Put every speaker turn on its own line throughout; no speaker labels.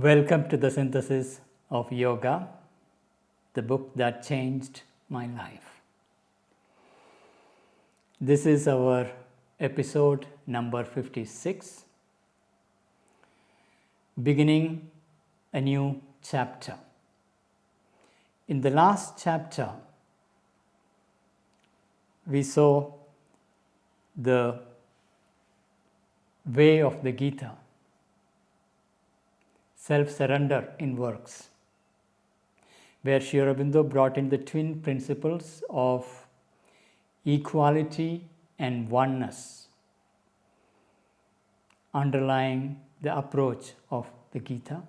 Welcome to the Synthesis of Yoga, the book that changed my life. This is our episode number 56, beginning a new chapter. In the last chapter, we saw the way of the Gita, self-surrender in works, where Aurobindo brought in the twin principles of equality and oneness underlying the approach of the Gita.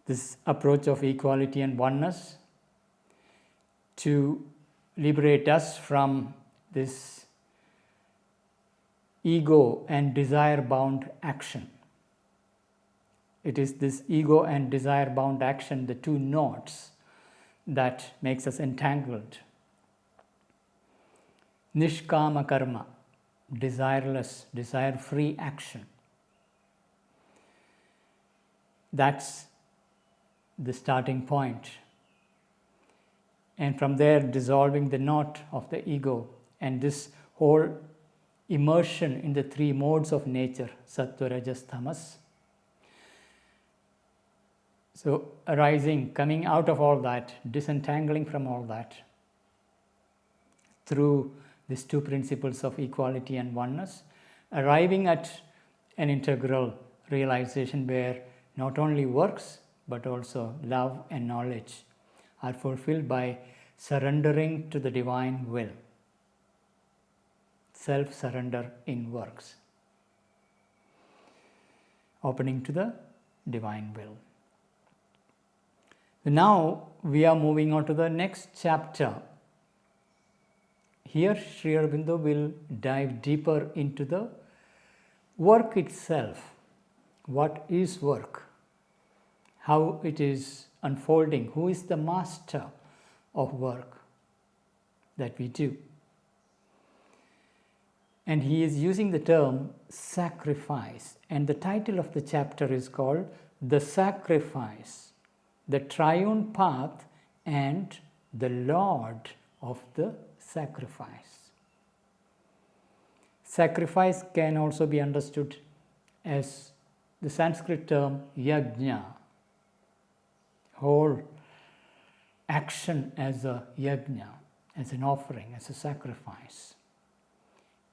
This approach of equality and oneness to liberate us from this ego and desire-bound action. It is this ego and desire-bound action, the two knots, that makes us entangled. Nishkama karma, desireless, desire-free action. That's the starting point. And from there, dissolving the knot of the ego and this whole immersion in the three modes of nature, sattva, rajas, tamas. So arising, coming out of all that, disentangling from all that through these two principles of equality and oneness, arriving at an integral realization where not only works but also love and knowledge are fulfilled by surrendering to the divine will. Self-surrender in works. Opening to the divine will. Now we are moving on to the next chapter. Here Sri Aurobindo will dive deeper into the work itself. What is work? How it is unfolding? Who is the master of work that we do? And he is using the term sacrifice. And the title of the chapter is called The Sacrifice, the Triune Path and the Lord of the Sacrifice. Sacrifice can also be understood as the Sanskrit term yajna, whole action as a yajna, as an offering, as a sacrifice.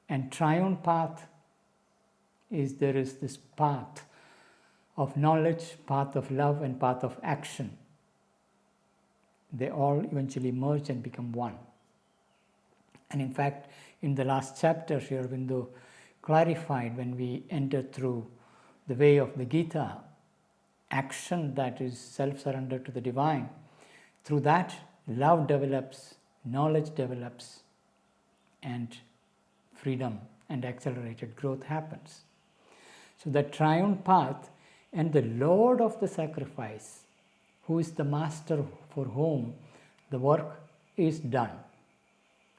And Triune Path is there is this path of knowledge, path of love, and path of action. They all eventually merge and become one. And in fact, in the last chapter, Sri Aurobindo clarified when we enter through the way of the Gita, action that is self-surrender to the divine. Through that, love develops, knowledge develops, and freedom and accelerated growth happens. So the Triune Path and the Lord of the sacrifice, who is the master for whom the work is done,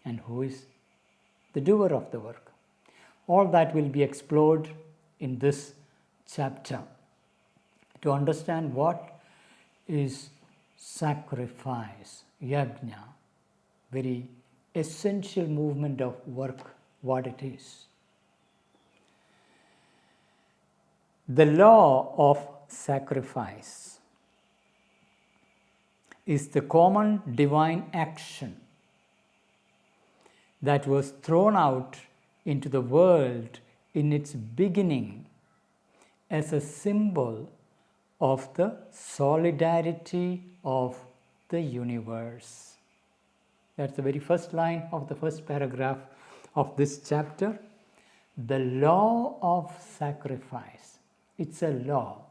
and who is the doer of the work. All that will be explored in this chapter. To understand what is sacrifice, yajna, very essential movement of work, what it is. The law of sacrifice is the common divine action that was thrown out into the world in its beginning as a symbol of the solidarity of the universe. That's the very first line of the first paragraph of this chapter. The law of sacrifice. It's a law.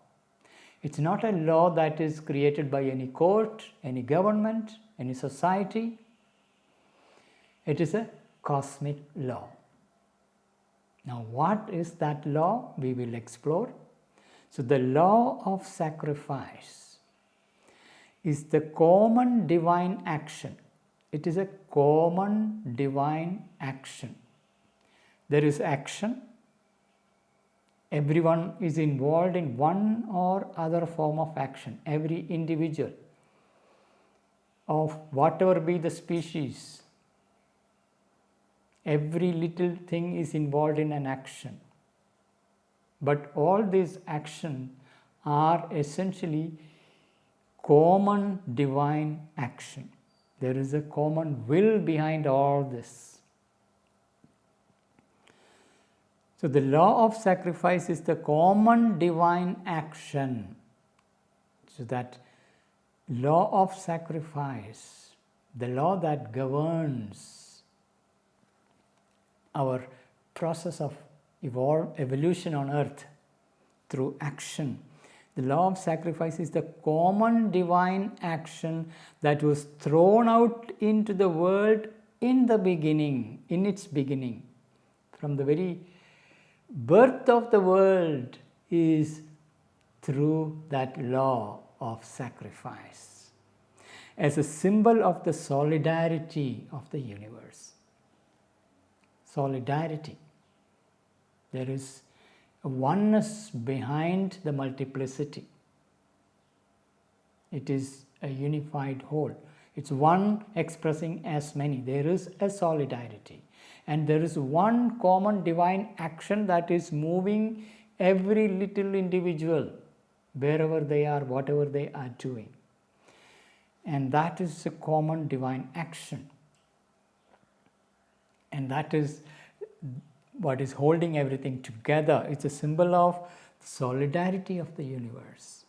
It's not a law that is created by any court, any government, any society. It is a cosmic law. Now, what is that law? We will explore. So, the law of sacrifice is the common divine action. It is a common divine action. There is action Everyone is involved in one or other form of action. Every individual of whatever be the species, every little thing is involved in an action. But all these actions are essentially common divine action. There is a common will behind all this. So the law of sacrifice is the common divine action. So that law of sacrifice, the law that governs our process of evolution on earth through action, the law of sacrifice is the common divine action that was thrown out into the world in the beginning, in its beginning. From the very birth of the world is through that law of sacrifice, as a symbol of the solidarity of the universe. Solidarity. There is a oneness behind the multiplicity. It is a unified whole. It's one expressing as many. There is a solidarity. And there is one common divine action that is moving every little individual, wherever they are, whatever they are doing. And that is a common divine action. And that is what is holding everything together. It's a symbol of solidarity of the universe.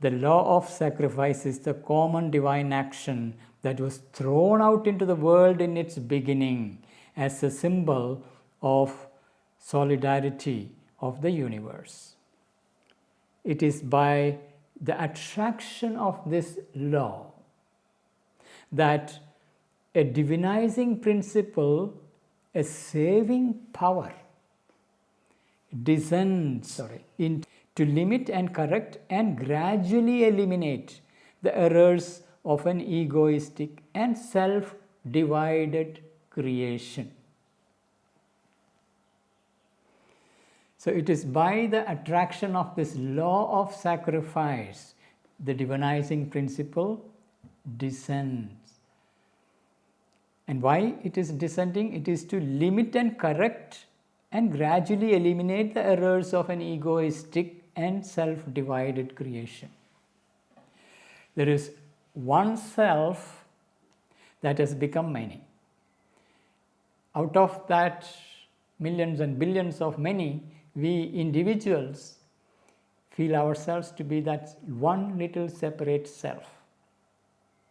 The law of sacrifice is the common divine action that was thrown out into the world in its beginning as a symbol of solidarity of the universe. It is by the attraction of this law that a divinizing principle, a saving power, descends to limit and correct and gradually eliminate the errors of an egoistic and self-divided creation. So it is by the attraction of this law of sacrifice, the divinizing principle descends. And why it is descending? It is to limit and correct and gradually eliminate the errors of an egoistic and self-divided creation. There is one self that has become many. Out of that millions and billions of many, we individuals feel ourselves to be that one little separate self.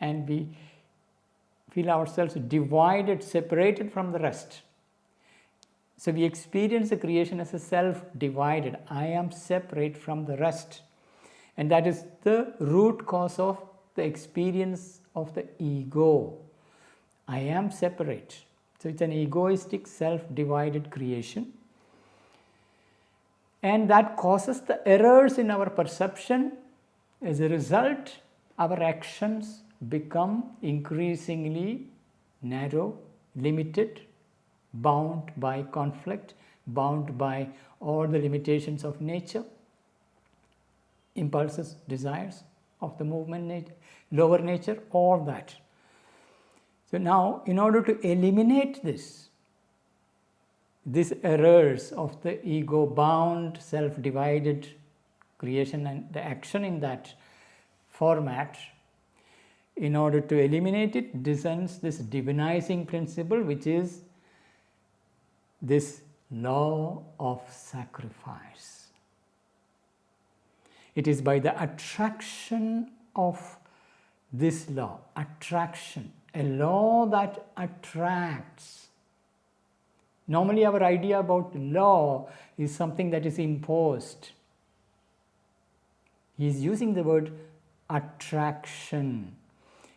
And we feel ourselves divided, separated from the rest. So we experience the creation as a self-divided. I am separate from the rest. And that is the root cause of the experience of the ego. I am separate. So it's an egoistic, self-divided creation. And that causes the errors in our perception. As a result, our actions become increasingly narrow, limited, bound by conflict, bound by all the limitations of nature, impulses, desires of the movement, lower nature, all that. So now, in order to eliminate these errors of the ego-bound, self-divided creation and the action in that format, in order to eliminate it, descends this divinizing principle, which is this law of sacrifice. It is by the attraction of this law, attraction, a law that attracts. Normally our idea about law is something that is imposed. He is using the word attraction.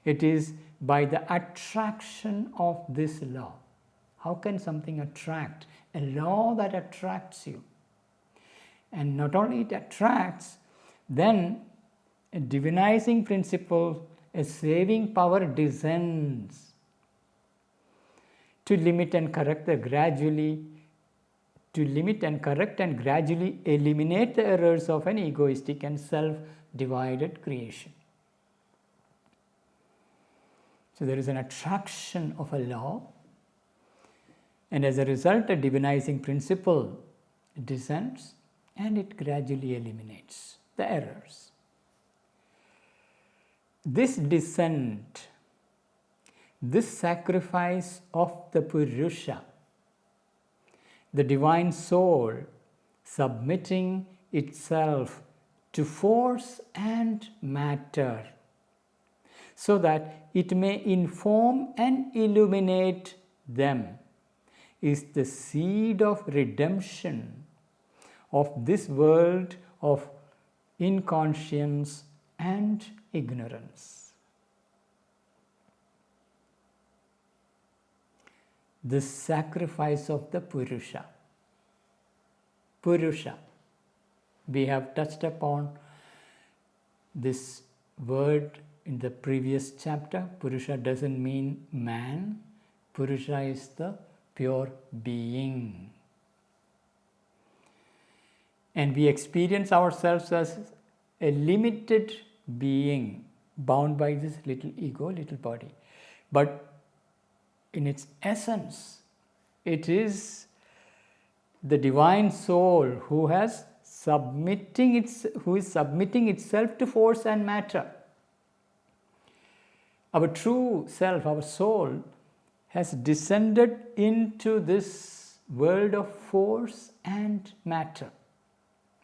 It is by the attraction of this law. How can something attract? A law that attracts you. And not only it attracts, then a divinizing principle, a saving power descends to limit and correct the gradually to limit and correct and gradually eliminate the errors of an egoistic and self-divided creation. So there is an attraction of a law, and as a result, a divinizing principle descends and it gradually eliminates the errors. This descent, this sacrifice of the Purusha, the divine soul submitting itself to force and matter, so that it may inform and illuminate them, is the seed of redemption of this world of inconscience and ignorance. The sacrifice of the Purusha. Purusha. We have touched upon this word in the previous chapter. Purusha doesn't mean man. Purusha is the pure being. And we experience ourselves as a limited being bound by this little ego, little body. But in its essence, it is the divine soul who is submitting itself to force and matter. Our true self, our soul, has descended into this world of force and matter,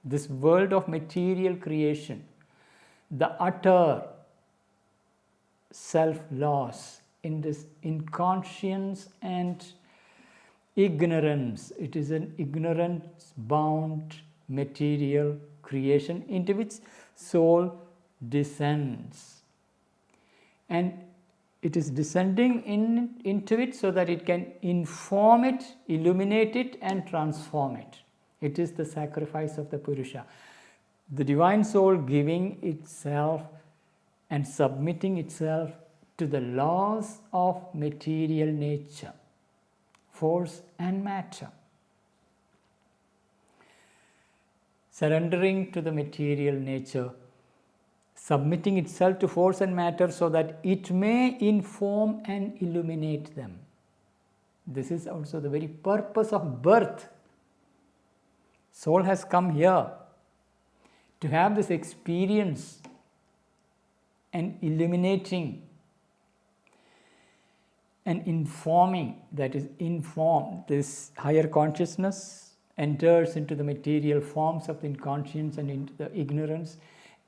this world of material creation, the utter self-loss in this inconscience and ignorance. It is an ignorance-bound material creation into which soul descends. And it is descending into it so that it can inform it, illuminate it, and transform it. It is the sacrifice of the Purusha. The divine soul giving itself and submitting itself to the laws of material nature, force and matter. Surrendering to the material nature, submitting itself to force and matter so that it may inform and illuminate them. This is also the very purpose of birth. Soul has come here to have this experience and illuminating and informing, that is informed. This higher consciousness enters into the material forms of the inconscience and into the ignorance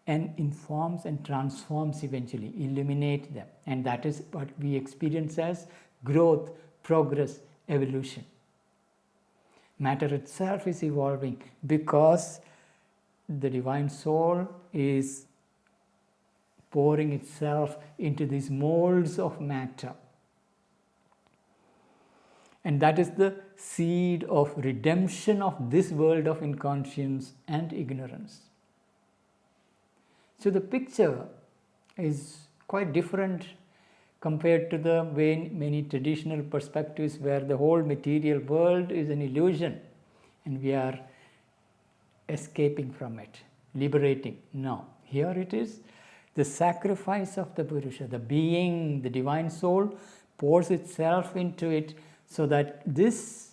and informs and transforms eventually, illuminate them. And that is what we experience as growth, progress, evolution. Matter itself is evolving because the divine soul is pouring itself into these molds of matter. And that is the seed of redemption of this world of inconscience and ignorance. So the picture is quite different compared to the way many traditional perspectives where the whole material world is an illusion and we are escaping from it, liberating. No, here it is the sacrifice of the Purusha, the being, the divine soul pours itself into it so that this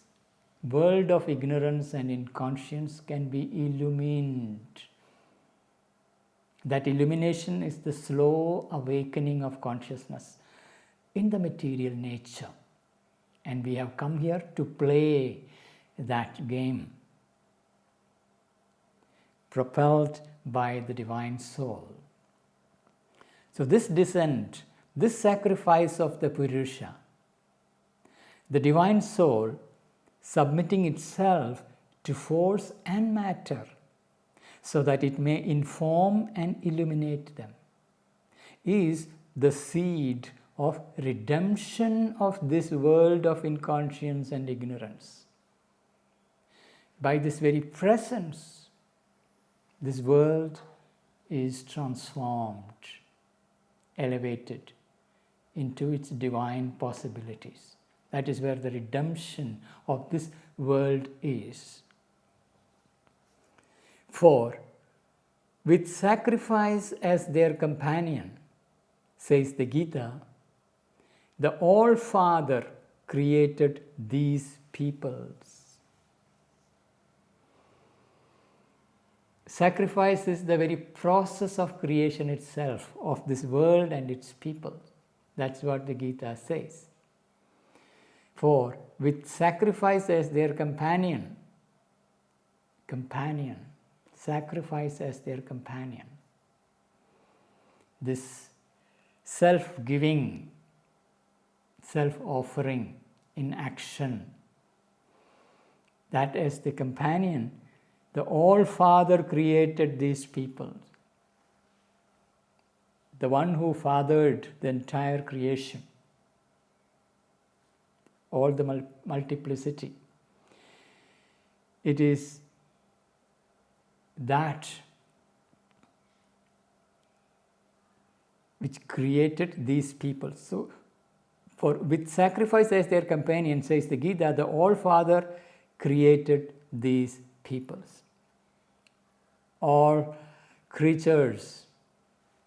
world of ignorance and inconscience can be illumined. That illumination is the slow awakening of consciousness in the material nature. And we have come here to play that game, propelled by the divine soul. So this descent, this sacrifice of the Purusha, the divine soul submitting itself to force and matter so that it may inform and illuminate them, is the seed of redemption of this world of inconscience and ignorance. By this very presence, this world is transformed, elevated into its divine possibilities. That is where the redemption of this world is. For with sacrifice as their companion, says the Gita, the All-Father created these peoples. Sacrifice is the very process of creation itself, of this world and its people. That's what the Gita says. For with sacrifice as their companion, sacrifice as their companion, this self-giving, self-offering in action, that as the companion, the All-Father created these people. The one who fathered the entire creation, all the multiplicity. It is that which created these people. So, for with sacrifice as their companion, says the Gita, the All-Father created these peoples. All creatures,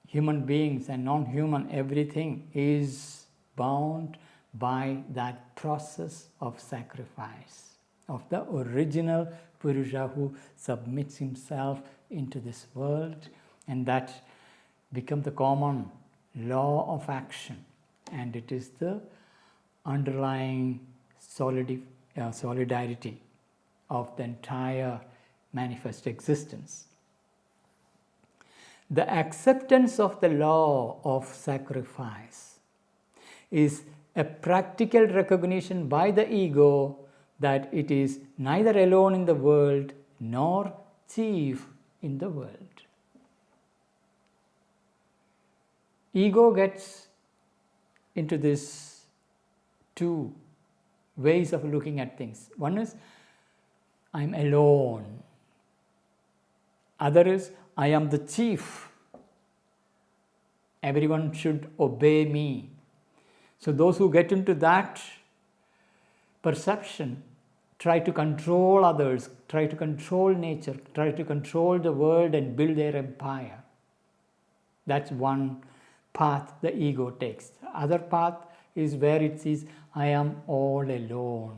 human beings and non-human, everything is bound by that process of sacrifice, of the original Purusha who submits himself into this world, and that becomes the common law of action, and it is the underlying solidarity of the entire manifest existence. The acceptance of the law of sacrifice is a practical recognition by the ego that it is neither alone in the world nor chief in the world. Ego gets into these two ways of looking at things. One is, I am alone. Other is, I am the chief. Everyone should obey me. So those who get into that perception try to control others, try to control nature, try to control the world and build their empire. That's one path the ego takes. The other path is where it says, I am all alone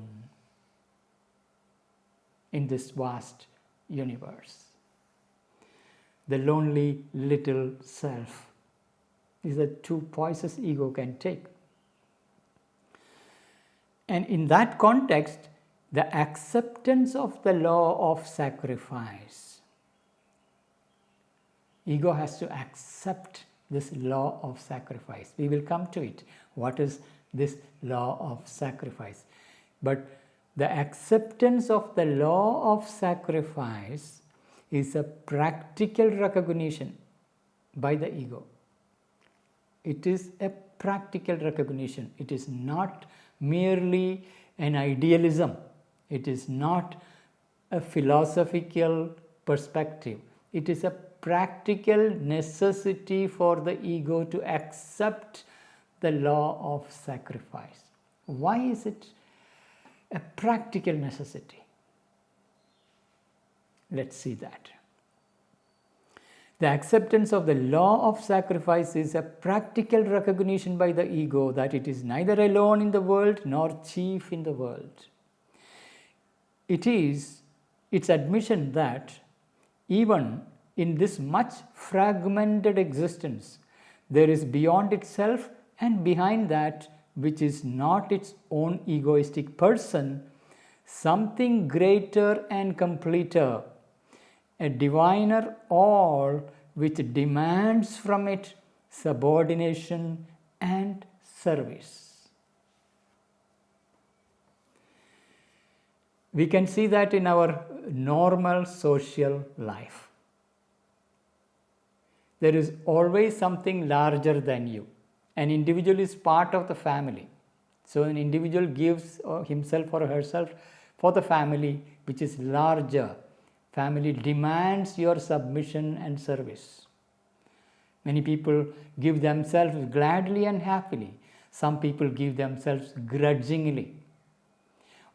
in this vast universe. The lonely little self is the two poises ego can take. And in that context, the acceptance of the law of sacrifice, ego has to accept this law of sacrifice. We will come to it. What is this law of sacrifice? But the acceptance of the law of sacrifice is a practical recognition by the ego. It is a practical recognition. It is not merely an idealism. It is not a philosophical perspective. It is a practical necessity for the ego to accept the law of sacrifice. Why is it a practical necessity? Let's see that. The acceptance of the law of sacrifice is a practical recognition by the ego that it is neither alone in the world nor chief in the world. It is its admission that even in this much fragmented existence, there is beyond itself and behind that, which is not its own egoistic person, something greater and completer, a diviner all which demands from it subordination and service. We can see that in our normal social life. There is always something larger than you. An individual is part of the family. So an individual gives himself or herself for the family, which is larger. Family demands your submission and service. Many people give themselves gladly and happily. Some people give themselves grudgingly.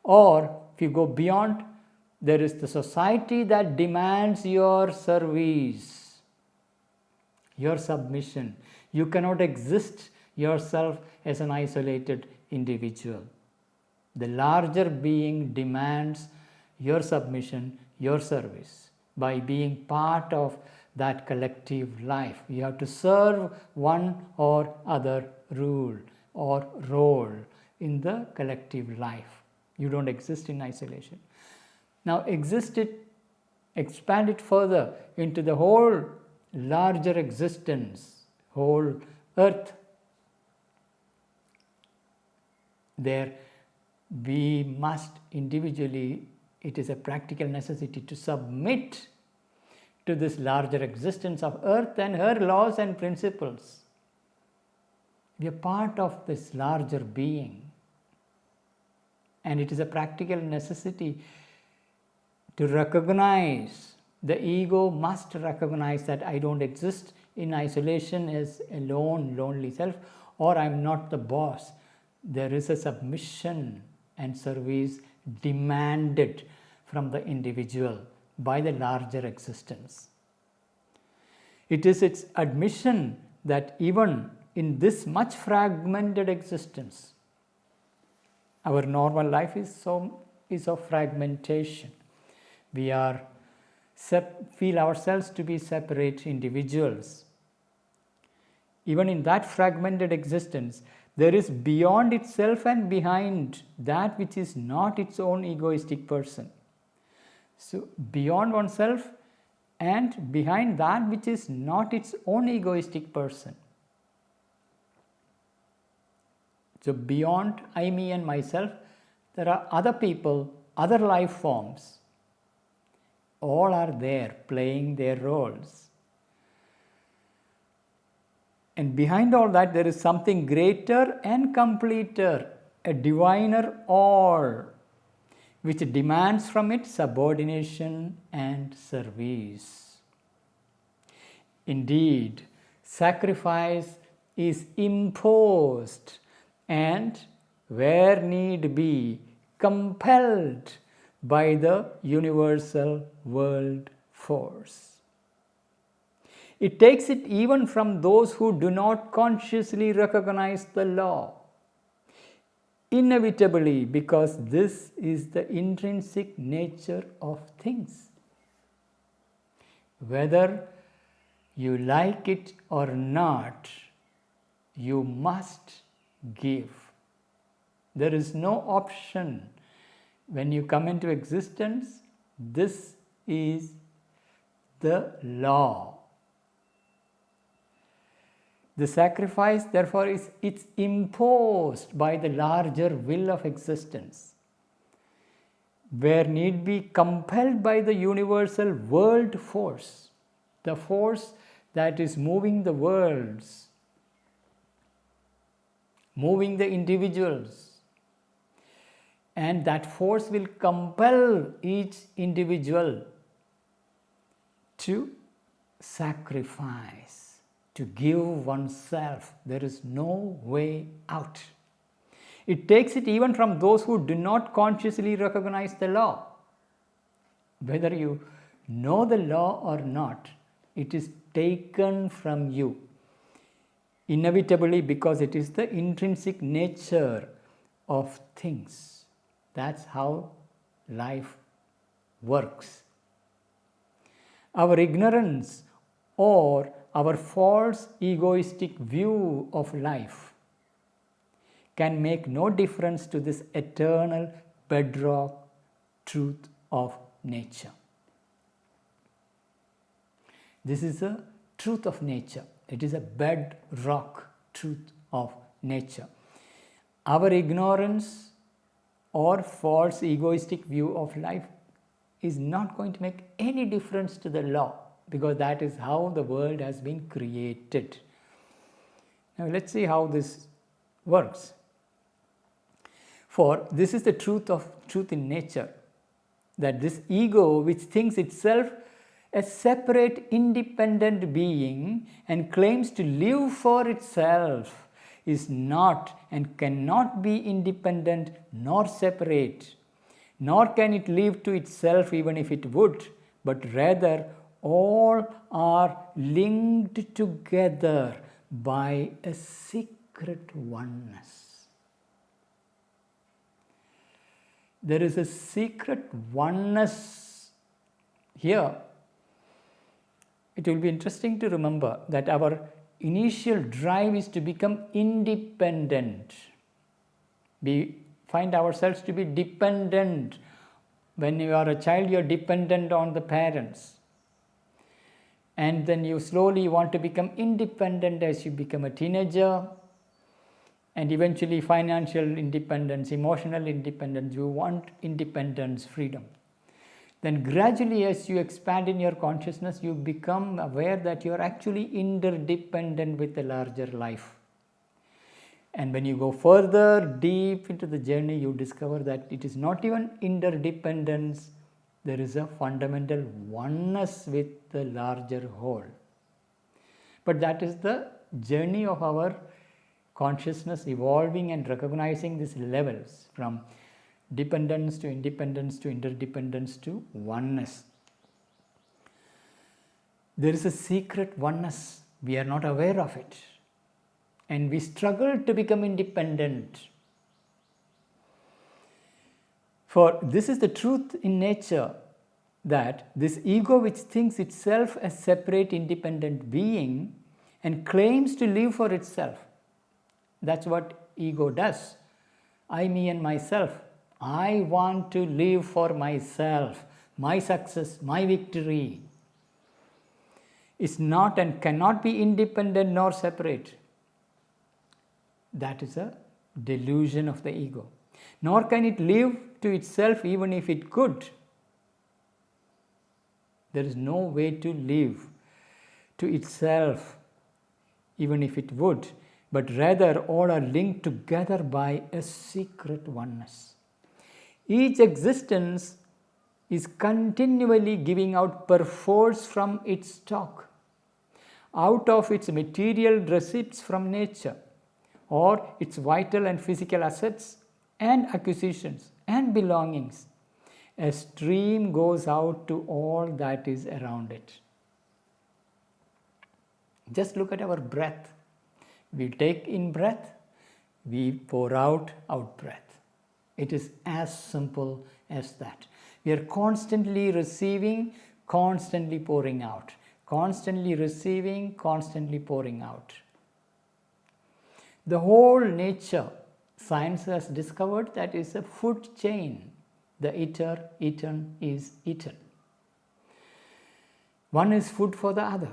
Or if you go beyond, there is the society that demands your service, your submission. You cannot exist yourself as an isolated individual. The larger being demands your submission, your service. By being part of that collective life, you have to serve one or other rule or role in the collective life. You don't exist in isolation. Now expand it further into the whole larger existence, whole earth. There we must individually, it is a practical necessity to submit to this larger existence of earth and her laws and principles. We are part of this larger being, and it is a practical necessity to recognize. The ego must recognize that I don't exist in isolation as a lone, lonely self, or I'm not the boss. There is a submission and service demanded from the individual by the larger existence. It is its admission that even in this much fragmented existence, our normal life is of fragmentation. We feel ourselves to be separate individuals. Even in that fragmented existence, there is beyond itself and behind that which is not its own egoistic person. So, beyond oneself and behind that which is not its own egoistic person. So, beyond I, me, and myself, there are other people, other life forms. All are there playing their roles. And behind all that, there is something greater and completer, a diviner all, which demands from it subordination and service. Indeed, sacrifice is imposed and, where need be, compelled by the universal world force. It takes it even from those who do not consciously recognize the law. Inevitably, because this is the intrinsic nature of things. Whether you like it or not, you must give. There is no option. When you come into existence, this is the law. The sacrifice, therefore, it's imposed by the larger will of existence, where need be compelled by the universal world force, the force that is moving the worlds, moving the individuals, and that force will compel each individual to sacrifice, to give oneself. There is no way out. It takes it even from those who do not consciously recognize the law. Whether you know the law or not, it is taken from you. Inevitably, because it is the intrinsic nature of things. That's how life works. Our ignorance or our false egoistic view of life can make no difference to this eternal bedrock truth of nature. This is a truth of nature. It is a bedrock truth of nature. Our ignorance or false egoistic view of life is not going to make any difference to the law, because that is how the world has been created. Now let's see how this works. For this is the truth in nature, that this ego, which thinks itself a separate independent being and claims to live for itself, is not and cannot be independent nor separate, nor can it live to itself even if it would, but rather all are linked together by a secret oneness. There is a secret oneness here. It will be interesting to remember that our initial drive is to become independent. We find ourselves to be dependent. When you are a child, you are dependent on the parents. And then you slowly want to become independent as you become a teenager. And eventually financial independence, emotional independence. You want independence, freedom. Then gradually as you expand in your consciousness, you become aware that you are actually interdependent with a larger life. And when you go further deep into the journey, you discover that it is not even interdependence, there is a fundamental oneness with the larger whole. But that is the journey of our consciousness evolving and recognizing these levels from dependence to independence to interdependence to oneness. There is a secret oneness. We are not aware of it. And we struggle to become independent. For this is the truth in nature, that this ego which thinks itself a separate independent being and claims to live for itself. That's what ego does. I, me and myself. I want to live for myself. My success, my victory is not and cannot be independent nor separate. That is a delusion of the ego. Nor can it live to itself even if it could. There is no way to live to itself even if it would, but rather all are linked together by a secret oneness. Each existence is continually giving out perforce from its stock, out of its material receipts from nature, or its vital and physical assets and acquisitions and belongings. A stream goes out to all that is around it. Just look at our breath. We take in breath, we pour out breath. It is as simple as that. We are constantly receiving, constantly pouring out. Constantly receiving, constantly pouring out. The whole nature, science has discovered that is a food chain. The eater, eaten is eaten. One is food for the other.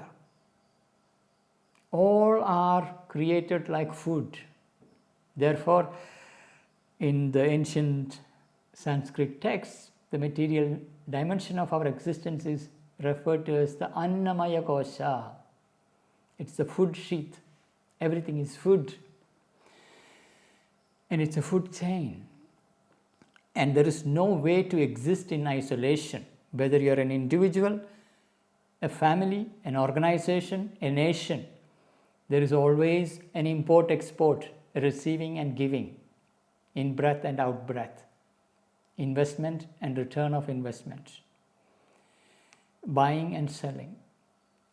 All are created like food. Therefore, in the ancient Sanskrit texts, the material dimension of our existence is referred to as the Annamaya Kosha. It's the food sheath. Everything is food. And it's a food chain. And there is no way to exist in isolation, whether you're an individual, a family, an organization, a nation. There is always an import-export, a receiving and giving, in-breath and out-breath, investment and return of investment, buying and selling.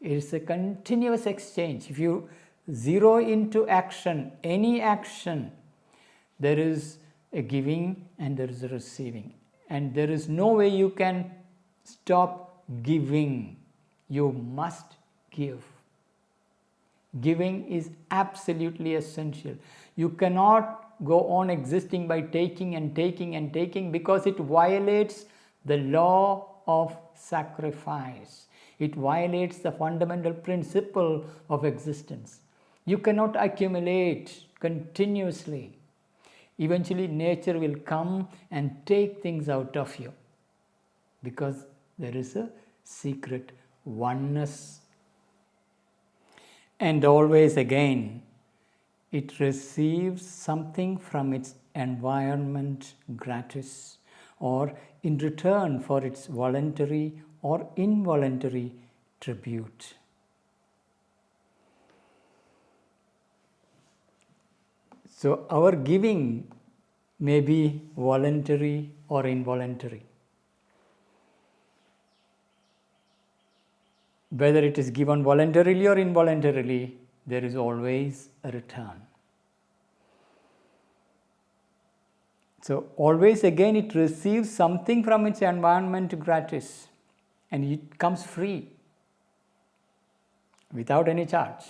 It is a continuous exchange. If you zero into action, any action, there is a giving and there is a receiving. And there is no way you can stop giving. You must give. Giving is absolutely essential. You cannot go on existing by taking and taking and taking because it violates the law of sacrifice. It violates the fundamental principle of existence. You cannot accumulate continuously. Eventually nature will come and take things out of you because there is a secret oneness. And always again, it receives something from its environment gratis or in return for its voluntary or involuntary tribute. So our giving may be voluntary or involuntary. Whether it is given voluntarily or involuntarily, there is always a return. So always again it receives something from its environment gratis, and it comes free without any charge,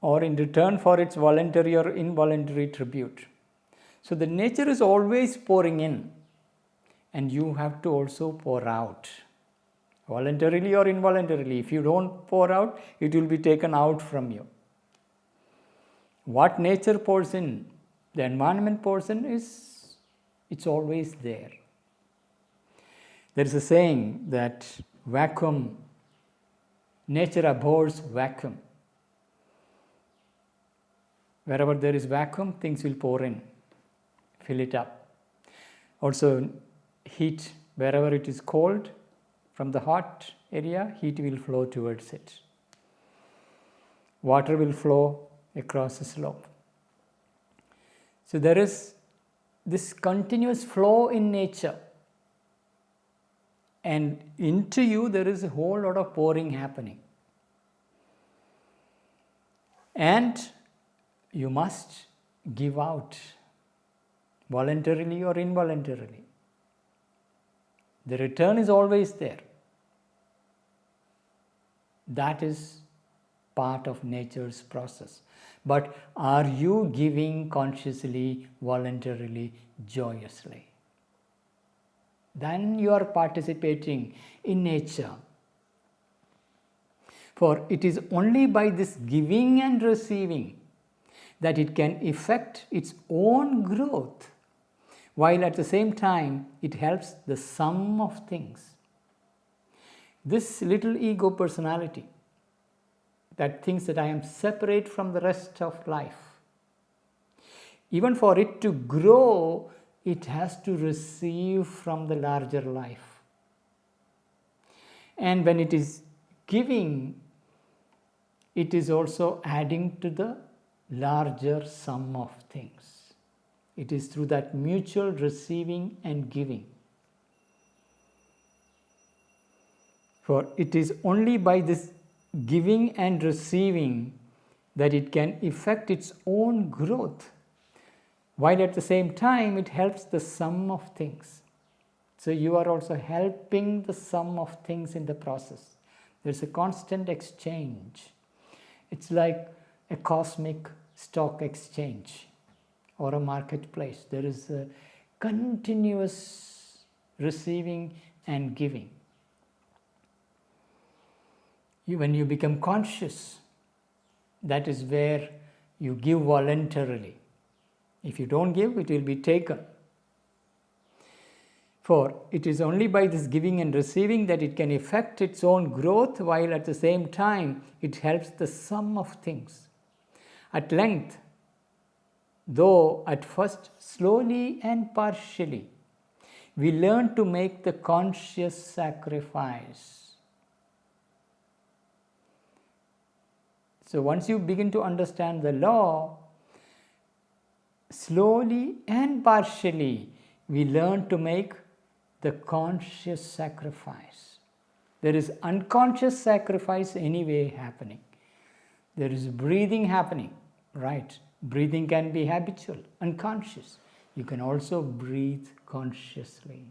or in return for its voluntary or involuntary tribute. So the nature is always pouring in, and you have to also pour out, voluntarily or involuntarily. If you don't pour out, it will be taken out from you. What nature pours in, the environment pours in, it's always there. There is a saying that nature abhors vacuum. Wherever there is vacuum, things will pour in, fill it up. Also, heat, wherever it is cold, from the hot area, heat will flow towards it. Water will flow across the slope. So there is this continuous flow in nature, and into you there is a whole lot of pouring happening. And you must give out, voluntarily or involuntarily. The return is always there. That is part of nature's process. But are you giving consciously, voluntarily, joyously? Then you are participating in nature. For it is only by this giving and receiving that it can effect its own growth, while at the same time it helps the sum of things. This little ego personality that thinks that I am separate from the rest of life, even for it to grow, it has to receive from the larger life. And when it is giving, it is also adding to the larger sum of things. It is through that mutual receiving and giving. For it is only by this giving and receiving that it can effect its own growth, while at the same time it helps the sum of things. So you are also helping the sum of things in the process. There's a constant exchange. It's like a cosmic stock exchange or a marketplace. There is a continuous receiving and giving. When you become conscious, that is where you give voluntarily. If you don't give, it will be taken. For it is only by this giving and receiving that it can effect its own growth, while at the same time it helps the sum of things. At length, though at first slowly and partially, we learn to make the conscious sacrifice. So once you begin to understand the law, slowly and partially, we learn to make the conscious sacrifice. There is unconscious sacrifice anyway happening. There is breathing happening, right? Breathing can be habitual, unconscious. You can also breathe consciously,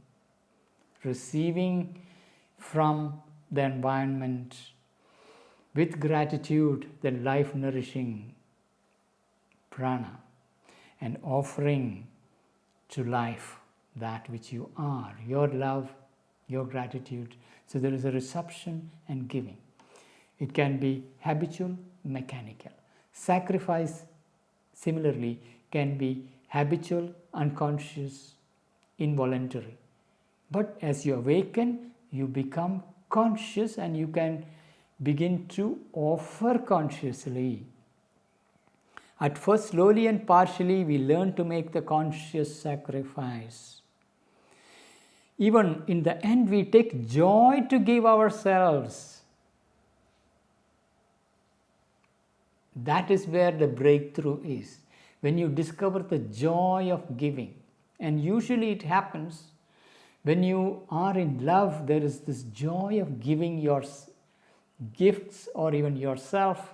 receiving from the environment with gratitude the life-nourishing prana, and offering to life that which you are, your love, your gratitude. So there is a reception and giving. It can be habitual, mechanical. Sacrifice, similarly, can be habitual, unconscious, involuntary. But as you awaken, you become conscious and you can begin to offer consciously. At first, slowly and partially, we learn to make the conscious sacrifice. Even in the end, we take joy to give ourselves. That is where the breakthrough is. When you discover the joy of giving, and usually it happens when you are in love, there is this joy of giving your gifts or even yourself.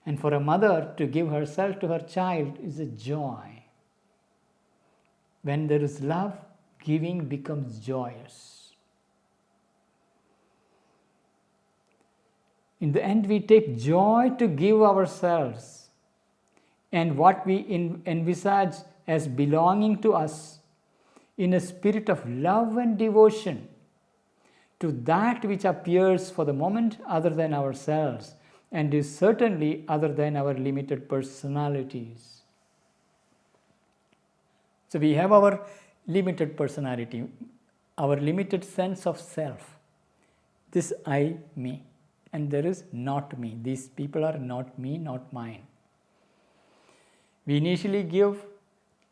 And for a mother to give herself to her child is a joy. When there is love, giving becomes joyous. In the end, we take joy to give ourselves and what we envisage as belonging to us in a spirit of love and devotion to that which appears for the moment other than ourselves and is certainly other than our limited personalities. So we have our limited personality, our limited sense of self. This I, me, and there is not me. These people are not me, not mine. We initially give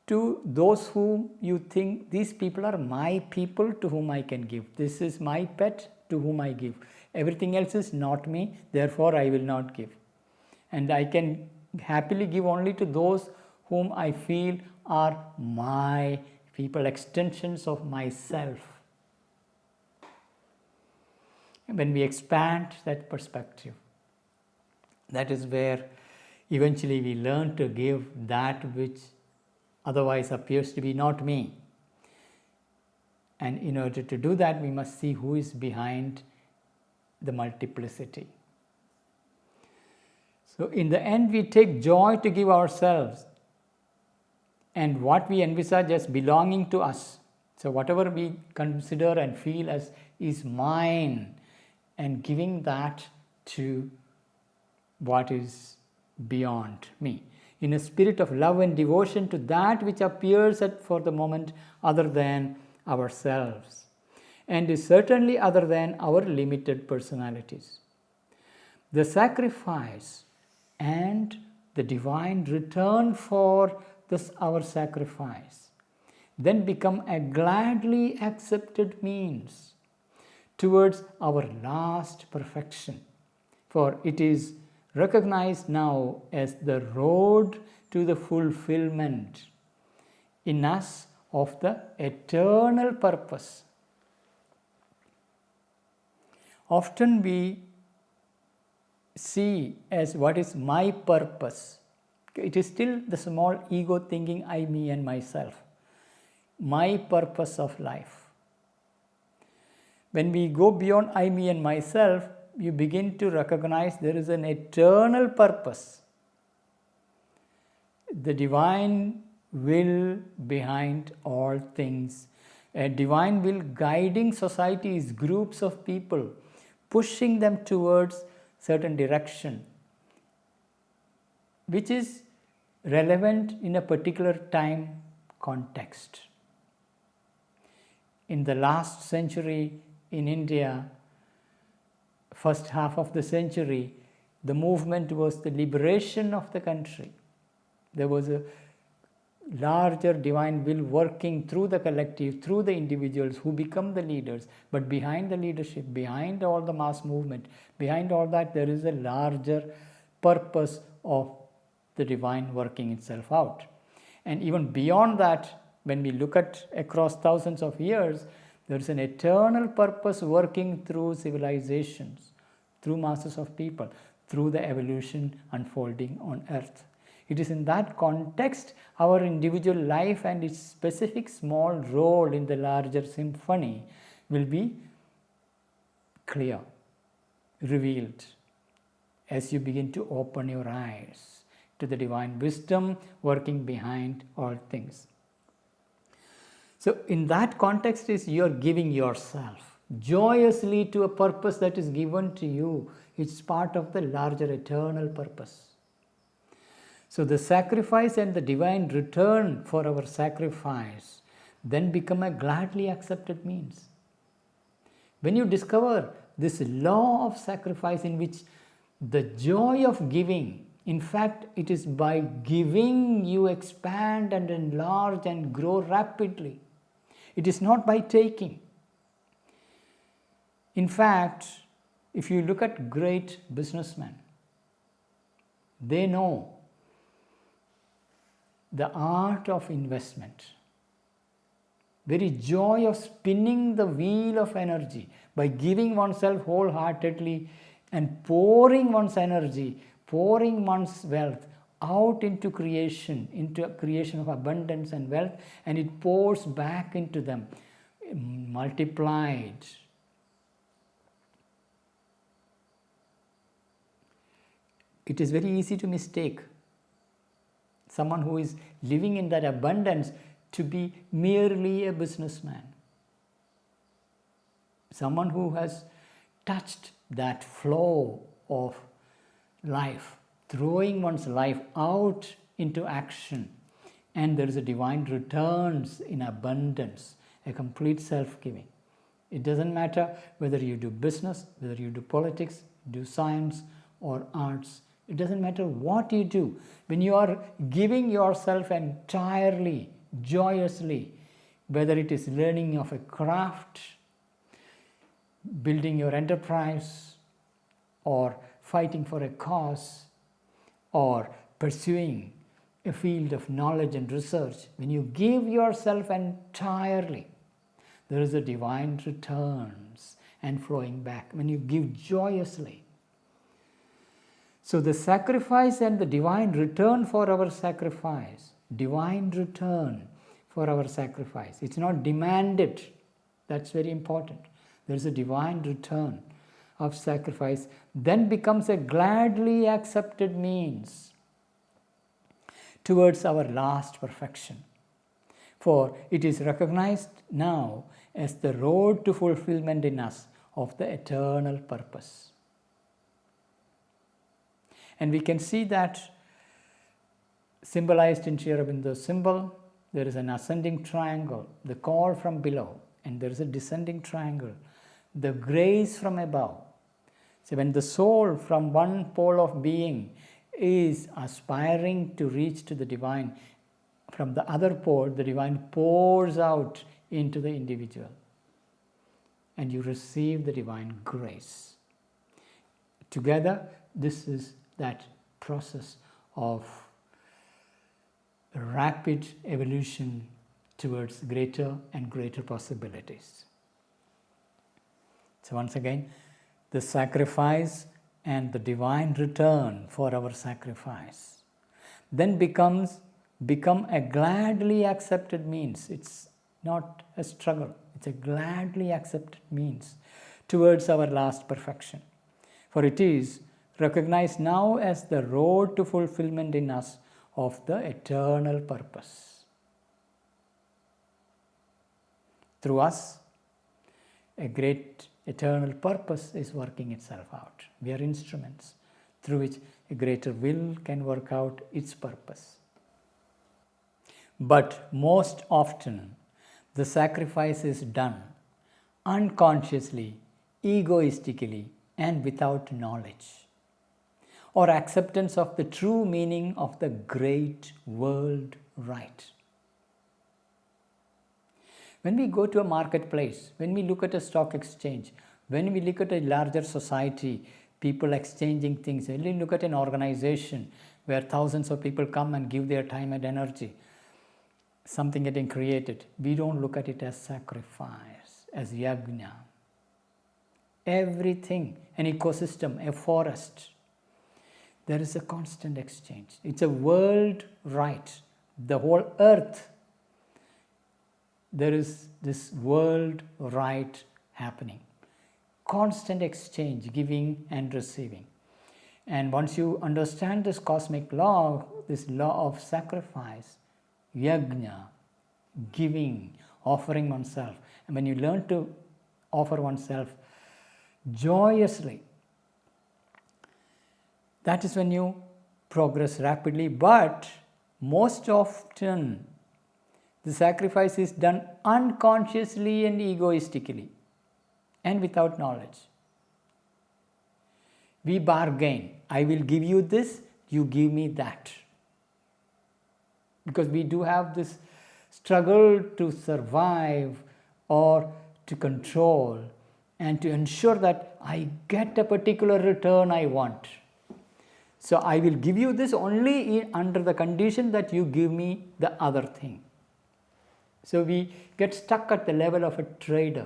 to those whom you think these people are my people to whom I can give. This is my pet to whom I give. Everything else is not me, therefore I will not give. And I can happily give only to those whom I feel are my people, extensions of myself. And when we expand that perspective, that is where eventually we learn to give that which otherwise appears to be not me. And in order to do that, we must see who is behind the multiplicity. So in the end, we take joy to give ourselves and what we envisage as belonging to us. So whatever we consider and feel as is mine, and giving that to what is beyond me, in a spirit of love and devotion to that which appears for the moment other than ourselves and is certainly other than our limited personalities. The sacrifice and the divine return for this our sacrifice then become a gladly accepted means towards our last perfection, for it is recognized now as the road to the fulfillment in us of the eternal purpose. Often we see as what is my purpose. It is still the small ego thinking I, me and myself. My purpose of life. When we go beyond I, me and myself, you begin to recognize there is an eternal purpose. The divine will behind all things. A divine will guiding societies, groups of people, pushing them towards certain direction, which is relevant in a particular time context. In the last century in India, first half of the century, the movement was the liberation of the country. There was a larger divine will working through the collective, through the individuals who become the leaders. But behind the leadership, behind all the mass movement, behind all that, there is a larger purpose of the divine working itself out. And even beyond that, when we look at across thousands of years, there is an eternal purpose working through civilizations, through masses of people, through the evolution unfolding on earth. It is in that context our individual life and its specific small role in the larger symphony will be clear, revealed, as you begin to open your eyes to the divine wisdom working behind all things. So in that context is you are giving yourself joyously to a purpose that is given to you. It's part of the larger eternal purpose. So the sacrifice and the divine return for our sacrifice then become a gladly accepted means. When you discover this law of sacrifice in which the joy of giving, in fact, it is by giving you expand and enlarge and grow rapidly. It is not by taking. In fact, if you look at great businessmen, They know the art of investment, very joy of spinning the wheel of energy by giving oneself wholeheartedly and pouring one's energy, pouring one's wealth out into creation of abundance and wealth, and it pours back into them, multiplied. It is very easy to mistake someone who is living in that abundance to be merely a businessman. Someone who has touched that flow of life, throwing one's life out into action, and there is a divine returns in abundance, a complete self-giving. It doesn't matter whether you do business, whether you do politics, do science or arts. It doesn't matter what you do. When you are giving yourself entirely, joyously, whether it is learning of a craft, building your enterprise, or fighting for a cause, or pursuing a field of knowledge and research, when you give yourself entirely, there is a divine returns and flowing back when you give joyously. So the sacrifice and the divine return for our sacrifice, divine return for our sacrifice. It's not demanded. That's very important. There is a divine return of sacrifice, then becomes a gladly accepted means towards our last perfection. For it is recognized now as the road to fulfillment in us of the eternal purpose. And we can see that symbolized in Aurobindo's symbol. There is an ascending triangle, the call from below, and there is a descending triangle, the grace from above. So when the soul from one pole of being is aspiring to reach to the divine, from the other pole, the divine pours out into the individual, and you receive the divine grace. Together, this is that process of rapid evolution towards greater and greater possibilities. So once again, the sacrifice and the divine return for our sacrifice then become a gladly accepted means. It's not a struggle. It's a gladly accepted means towards our last perfection. For it is recognized now as the road to fulfillment in us of the eternal purpose. Through us, a great eternal purpose is working itself out. We are instruments through which a greater will can work out its purpose. But most often, the sacrifice is done unconsciously, egoistically, and without knowledge or acceptance of the true meaning of the great world right. When we go to a marketplace, when we look at a stock exchange, when we look at a larger society, people exchanging things, when we look at an organization where thousands of people come and give their time and energy, something getting created, we don't look at it as sacrifice, as yajna. Everything, an ecosystem, a forest, there is a constant exchange. It's a world right. The whole earth, there is this world right happening. Constant exchange, giving and receiving. And once you understand this cosmic law, this law of sacrifice, yajna, giving, offering oneself, and when you learn to offer oneself joyously, that is when you progress rapidly. But most often, the sacrifice is done unconsciously and egoistically and without knowledge. We bargain. I will give you this, you give me that. Because we do have this struggle to survive or to control and to ensure that I get a particular return I want. So I will give you this only under the condition that you give me the other thing. So we get stuck at the level of a trader,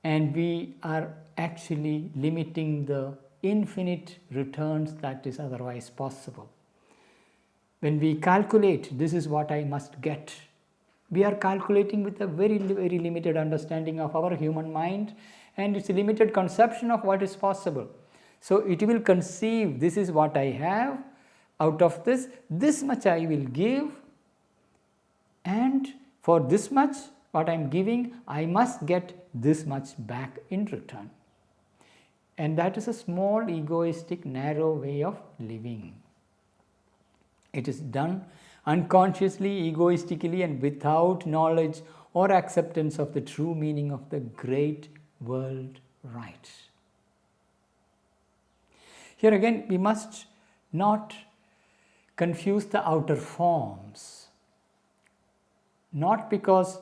and we are actually limiting the infinite returns that is otherwise possible. When we calculate, this is what I must get, we are calculating with a very, very limited understanding of our human mind and its limited conception of what is possible. So it will conceive, this is what I have, out of this much I will give, and for this much what I am giving, I must get this much back in return. And that is a small, egoistic, narrow way of living. It is done unconsciously, egoistically, and without knowledge or acceptance of the true meaning of the great world right. Here again, we must not confuse the outer forms. Not because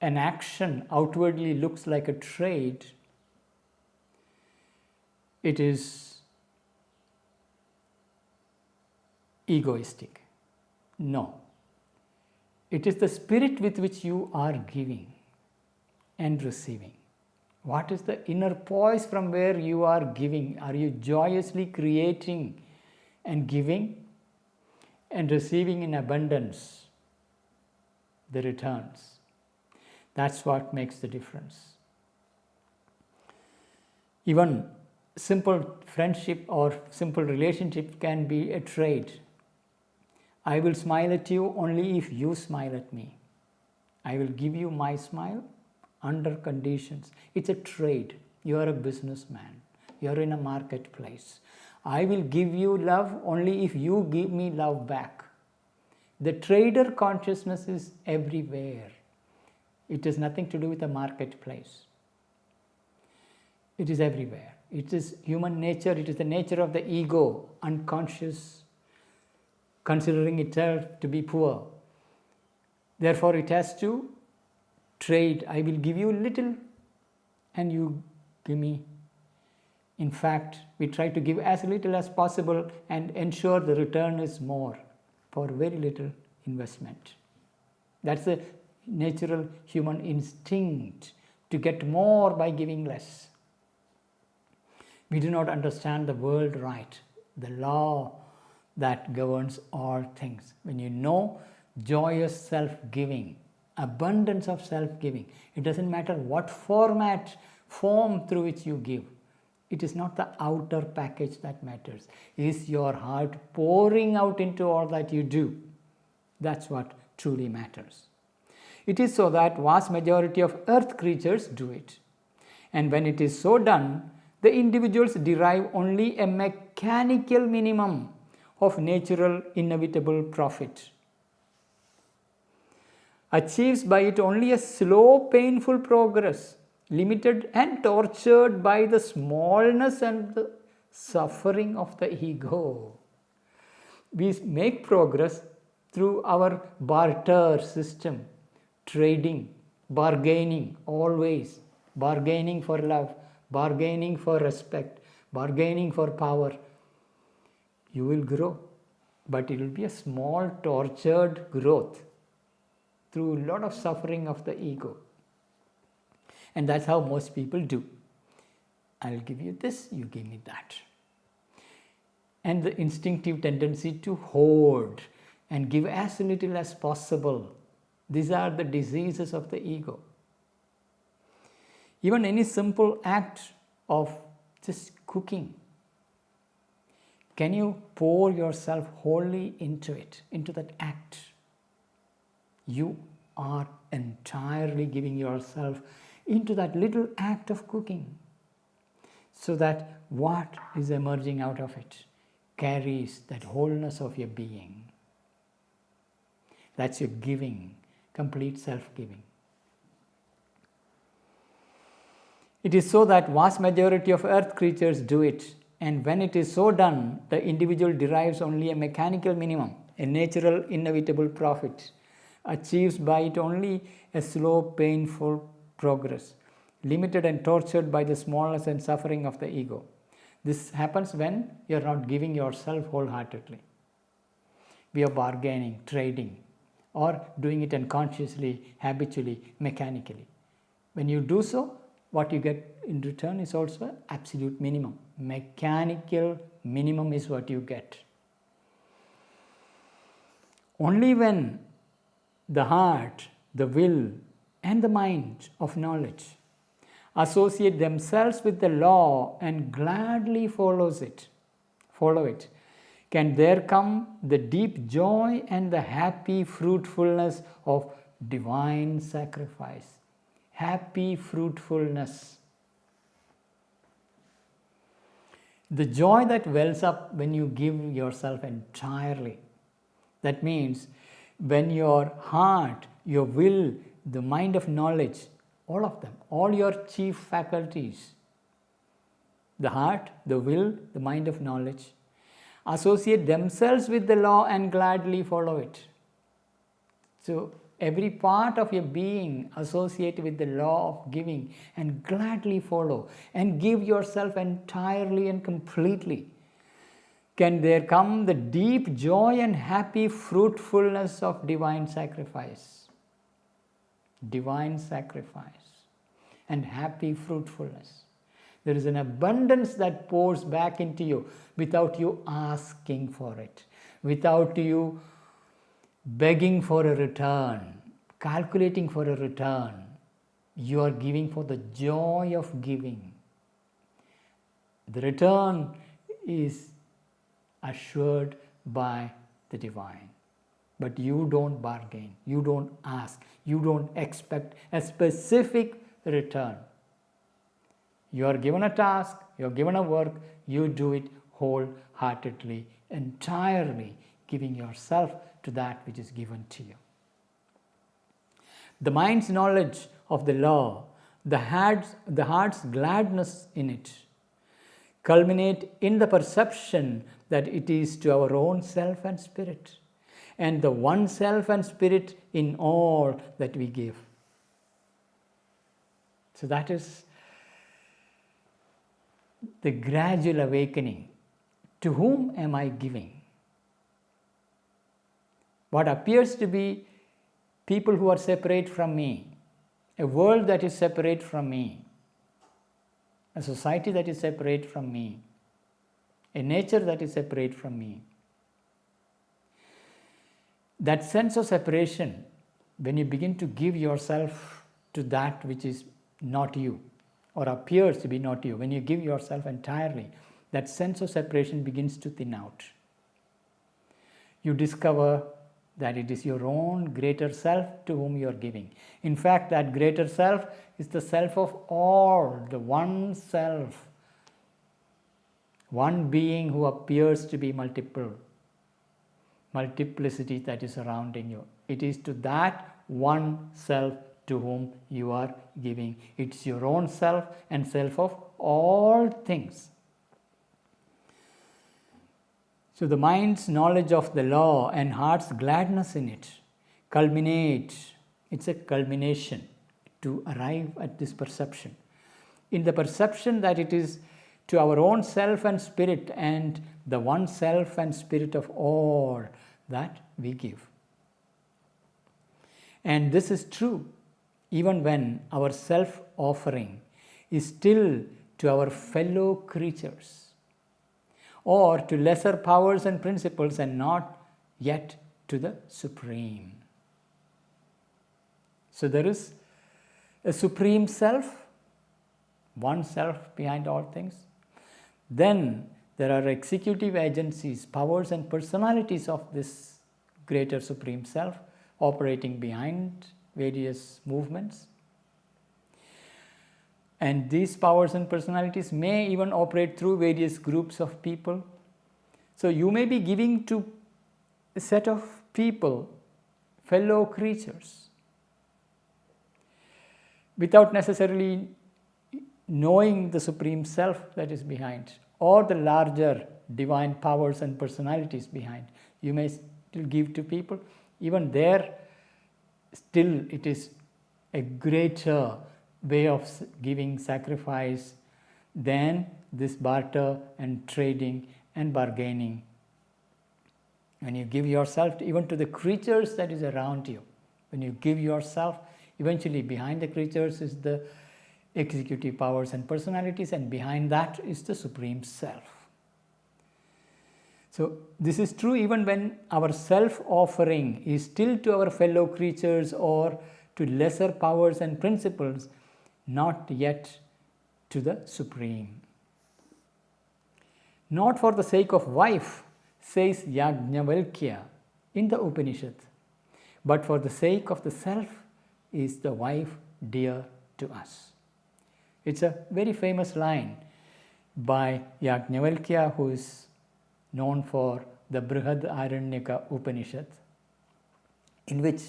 an action outwardly looks like a trade, it is egoistic. No. It is the spirit with which you are giving and receiving. What is the inner poise from where you are giving? Are you joyously creating and giving and receiving in abundance the returns? That's what makes the difference. Even simple friendship or simple relationship can be a trade. I will smile at you only if you smile at me. I will give you my smile under conditions. It's a trade. You are a businessman. You are in a marketplace. I will give you love only if you give me love back. The trader consciousness is everywhere. It has nothing to do with the marketplace. It is everywhere. It is human nature. It is the nature of the ego, unconscious, considering itself to be poor. Therefore, it has to trade. I will give you little and you give me. In fact, we try to give as little as possible and ensure the return is more for very little investment. That's the natural human instinct to get more by giving less. We do not understand the world right, the law that governs all things. When you know joyous self-giving, abundance of self-giving, it doesn't matter what form through which you give. It is not the outer package that matters. Is your heart pouring out into all that you do? That's what truly matters. It is so that vast majority of earth creatures do it. And when it is so done, the individuals derive only a mechanical minimum of natural inevitable profit. Achieves by it only a slow, painful progress, limited and tortured by the smallness and the suffering of the ego. We make progress through our barter system, trading, bargaining, always, bargaining for love, bargaining for respect, bargaining for power. You will grow, but it will be a small, tortured growth through a lot of suffering of the ego. And that's how most people do. I'll give you this, you give me that. And the instinctive tendency to hoard and give as little as possible. These are the diseases of the ego. Even any simple act of just cooking, can you pour yourself wholly into it, into that act? You are entirely giving yourself into that little act of cooking, so that what is emerging out of it carries that wholeness of your being. That's your giving, complete self-giving. It is so that vast majority of earth creatures do it, and when it is so done, the individual derives only a mechanical minimum, a natural inevitable profit, achieves by it only a slow, painful progress, limited and tortured by the smallness and suffering of the ego. This happens when you're not giving yourself wholeheartedly. We are bargaining, trading, or doing it unconsciously, habitually, mechanically. When you do so, what you get in return is also absolute minimum. Mechanical minimum is what you get. Only when the heart, the will, and the mind of knowledge associate themselves with the law and gladly follow it, can there come the deep joy and the happy fruitfulness of divine sacrifice. Happy fruitfulness. The joy that wells up when you give yourself entirely. That means when your heart, your will, the mind of knowledge, all of them, all your chief faculties, the heart, the will, the mind of knowledge, associate themselves with the law and gladly follow it. So every part of your being associate with the law of giving and gladly follow and give yourself entirely and completely. Can there come the deep joy and happy fruitfulness of divine sacrifice? Divine sacrifice and happy fruitfulness. There is an abundance that pours back into you without you asking for it, without you begging for a return, calculating for a return. You are giving for the joy of giving. The return is assured by the divine. But you don't bargain, you don't ask, you don't expect a specific return. You are given a task, you are given a work, you do it wholeheartedly, entirely, giving yourself to that which is given to you. The mind's knowledge of the law, the heart's gladness in it, culminate in the perception that it is to our own self and spirit, and the one self and spirit in all that we give. So that is the gradual awakening. To whom am I giving? What appears to be people who are separate from me, a world that is separate from me, a society that is separate from me, a nature that is separate from me. That sense of separation, when you begin to give yourself to that which is not you or appears to be not you, when you give yourself entirely, that sense of separation begins to thin out. You discover that it is your own greater self to whom you are giving. In fact, that greater self is the self of all, the one self, one being who appears to be multiplicity that is surrounding you. It is to that one self to whom you are giving. It's your own self and self of all things. So the mind's knowledge of the law and heart's gladness in it culminates. It's a culmination to arrive at this perception. In the perception that it is to our own self and spirit and the one self and spirit of all that we give. And this is true even when our self-offering is still to our fellow creatures or to lesser powers and principles and not yet to the Supreme. So there is a Supreme Self, one self behind all things. Then there are executive agencies, powers and personalities of this greater Supreme Self operating behind various movements. And these powers and personalities may even operate through various groups of people. So you may be giving to a set of people, fellow creatures, without necessarily knowing the Supreme Self that is behind, or the larger divine powers and personalities behind. You may still give to people. Even there, still it is a greater way of giving sacrifice than this barter and trading and bargaining. When you give yourself even to the creatures that is around you, when you give yourself, eventually behind the creatures is the executive powers and personalities, and behind that is the Supreme Self. So this is true even when our self-offering is still to our fellow creatures or to lesser powers and principles, not yet to the Supreme. Not for the sake of wife, says Yajnavalkya in the Upanishad, but for the sake of the self is the wife dear to us. It's a very famous line by Yajnavalkya, who is known for the Brihad Aranyaka Upanishad, in which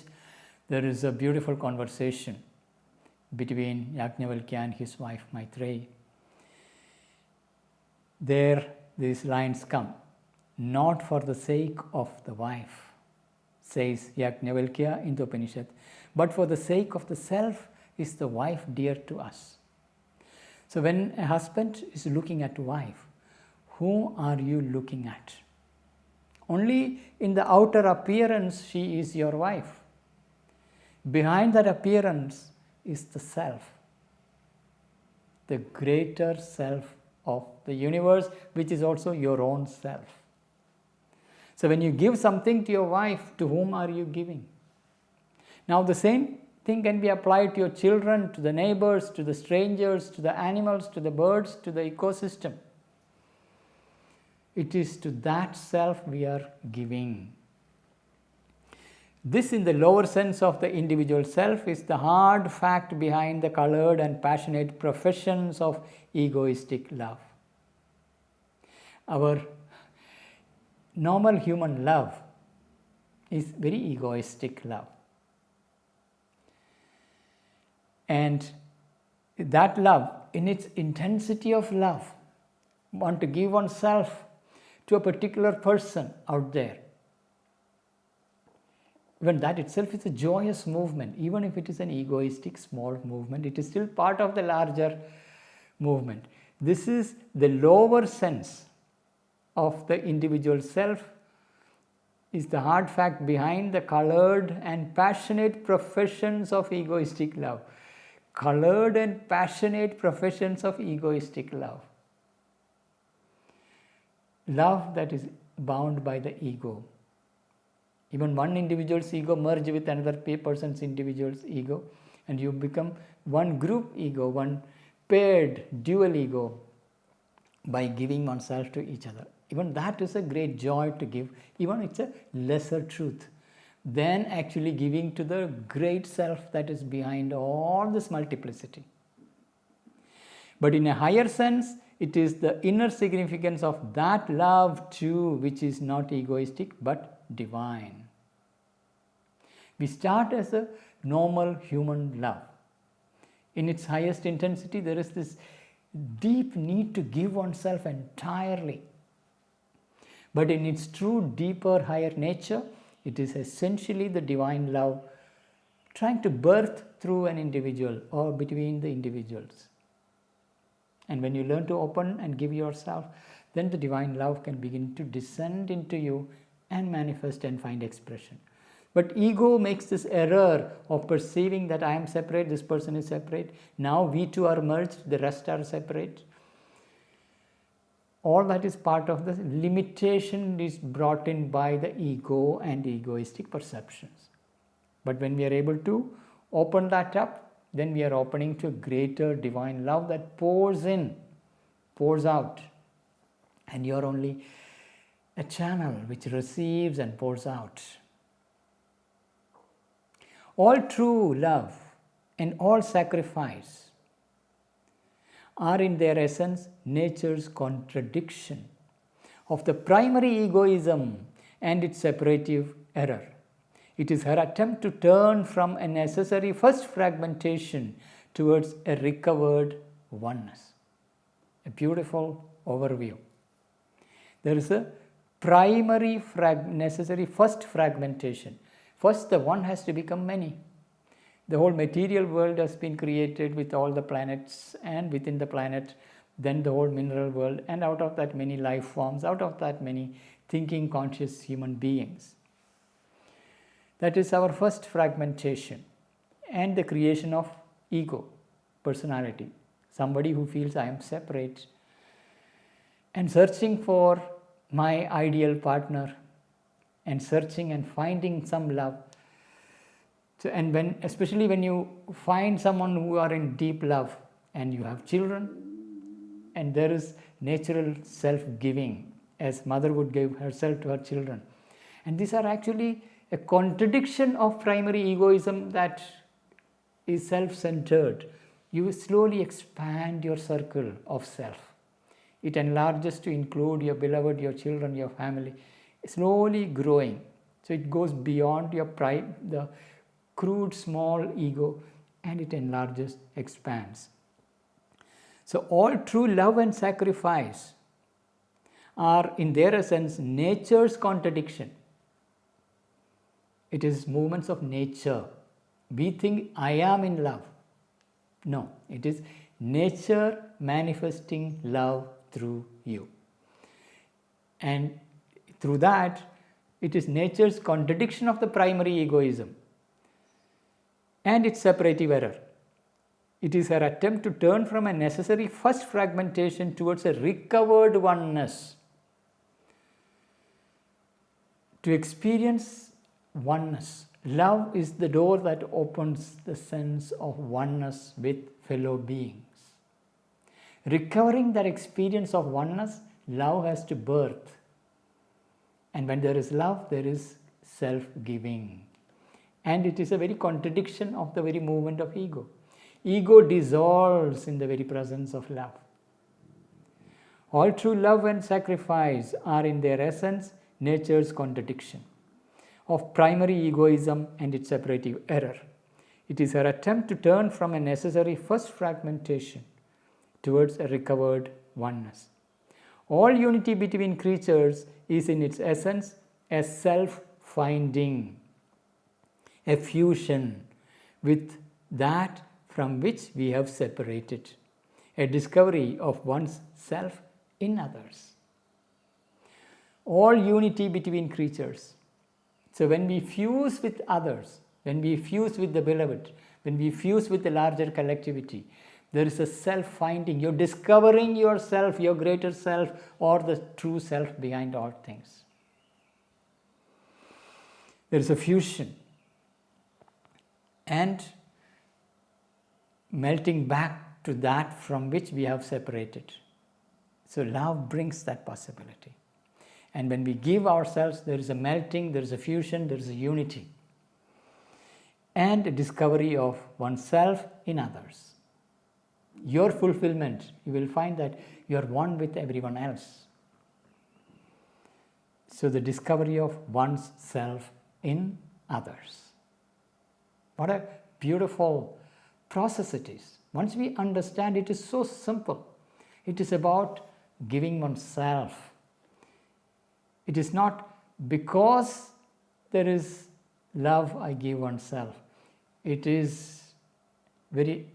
there is a beautiful conversation between Yajnavalkya and his wife Maitreyi. There these lines come, not for the sake of the wife, says Yajnavalkya in the Upanishad, but for the sake of the self is the wife dear to us. So when a husband is looking at a wife, whom are you looking at? Only in the outer appearance she is your wife. Behind that appearance is the self, the greater self of the universe, which is also your own self. So when you give something to your wife, to whom are you giving? Now the same thing can be applied to your children, to the neighbors, to the strangers, to the animals, to the birds, to the ecosystem. It is to that self we are giving. This, in the lower sense of the individual self, is the hard fact behind the colored and passionate professions of egoistic love. Our normal human love is very egoistic love. And that love, in its intensity of love, want to give oneself to a particular person out there. Even that itself is a joyous movement. Even if it is an egoistic small movement, it is still part of the larger movement. This is the lower sense of the individual self, is the hard fact behind the colored and passionate professions of egoistic love. Colored and passionate professions of egoistic love. Love that is bound by the ego. Even one individual's ego merge with another person's individual's ego, and you become one group ego, one paired dual ego by giving oneself to each other. Even that is a great joy to give. Even it's a lesser truth than actually giving to the great self that is behind all this multiplicity. But in a higher sense, it is the inner significance of that love too, which is not egoistic but divine. We start as a normal human love. In its highest intensity, there is this deep need to give oneself entirely. But in its true, deeper, higher nature, it is essentially the divine love trying to birth through an individual or between the individuals. And when you learn to open and give yourself, then the divine love can begin to descend into you and manifest and find expression. But ego makes this error of perceiving that I am separate, this person is separate, now we two are merged, the rest are separate. All that is part of the limitation is brought in by the ego and egoistic perceptions. But when we are able to open that up, then we are opening to a greater divine love that pours in, pours out. And you are only a channel which receives and pours out. All true love and all sacrifice are in their essence nature's contradiction of the primary egoism and its separative error. It is her attempt to turn from a necessary first fragmentation towards a recovered oneness. A beautiful overview. There is a primary necessary first fragmentation. First, the one has to become many. The whole material world has been created with all the planets, and within the planet, then the whole mineral world, and out of that many life forms, out of that many thinking conscious human beings. That is our first fragmentation and the creation of ego, personality, somebody who feels I am separate and searching for my ideal partner and searching and finding some love. So, and especially when you find someone who are in deep love and you have children, and there is natural self-giving, as mother would give herself to her children. And these are actually a contradiction of primary egoism that is self-centered. You slowly expand your circle of self. It enlarges to include your beloved, your children, your family, slowly growing. So it goes beyond your pride, the crude small ego, and it enlarges, expands. So all true love and sacrifice are in their essence nature's contradiction. It is movements of nature. We think I am in love. No, it is nature manifesting love through you. And through that, it is nature's contradiction of the primary egoism and its separative error. It is her attempt to turn from a necessary first fragmentation towards a recovered oneness. To experience oneness. Love is the door that opens the sense of oneness with fellow beings. Recovering that experience of oneness, love has to birth. And when there is love, there is self-giving. And it is a very contradiction of the very movement of ego. Ego dissolves in the very presence of love. All true love and sacrifice are in their essence nature's contradiction of primary egoism and its separative error. It is her attempt to turn from a necessary first fragmentation towards a recovered oneness. All unity between creatures is in its essence a self-finding, a fusion with that from which we have separated, a discovery of one's self in others. All unity between creatures. So when we fuse with others, when we fuse with the beloved, when we fuse with the larger collectivity, there is a self-finding. You're discovering yourself, your greater self, or the true self behind all things. There is a fusion and melting back to that from which we have separated. So love brings that possibility. And when we give ourselves, there is a melting, there is a fusion, there is a unity. And a discovery of oneself in others. Your fulfillment, you will find that you are one with everyone else. So the discovery of one's self in others. What a beautiful process it is. Once we understand, it is so simple. It is about giving oneself. It is not because there is love I give oneself. It is very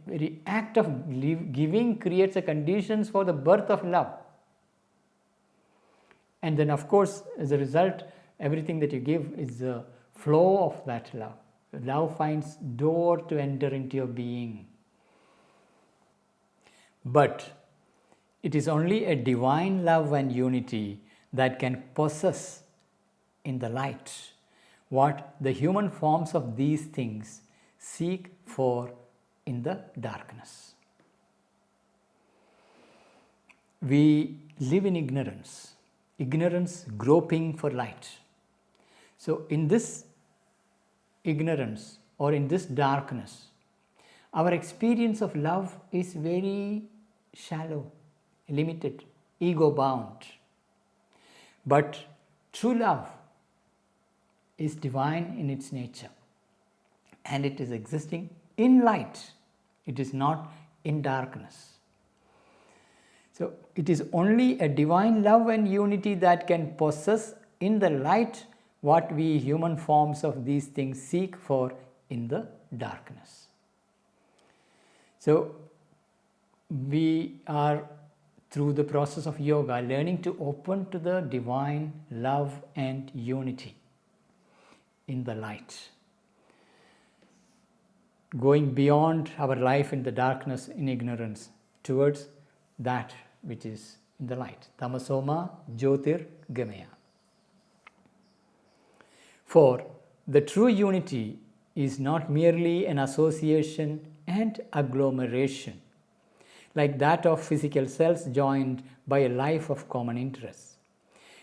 act of giving creates a conditions for the birth of love. And then of course, as a result, everything that you give is the flow of that love. Love finds door to enter into your being. But it is only a divine love and unity that can possess in the light what the human forms of these things seek for in the darkness. We live in ignorance groping for light. So in this ignorance or in this darkness, our experience of love is very shallow, limited, ego-bound. But true love is divine in its nature and it is existing in light. It is not in darkness. So it is only a divine love and unity that can possess in the light what we human forms of these things seek for in the darkness. So we are through the process of yoga, learning to open to the divine love and unity in the light. Going beyond our life in the darkness, in ignorance, towards that which is in the light. Tamasoma Jyotir Gamaya. 4. The true unity is not merely an association and agglomeration, like that of physical cells joined by a life of common interests.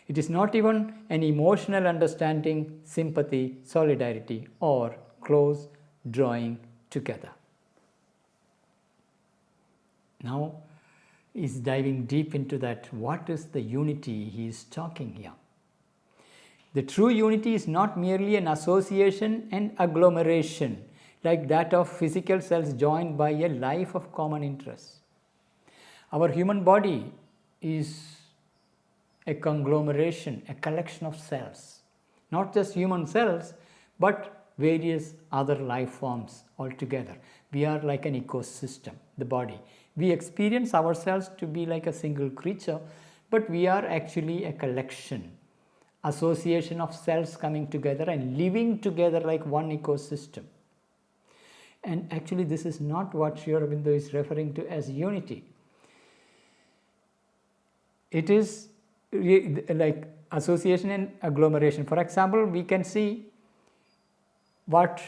It is not even an emotional understanding, sympathy, solidarity, or close drawing together. Now, he's diving deep into that. What is the unity he is talking here? The true unity is not merely an association and agglomeration, like that of physical cells joined by a life of common interests. Our human body is a conglomeration, a collection of cells. Not just human cells, but various other life forms altogether. We are like an ecosystem, the body. We experience ourselves to be like a single creature, but we are actually a collection, association of cells coming together and living together like one ecosystem. And actually this is not what Aurobindo is referring to as unity. It is like association and agglomeration. For example, we can see what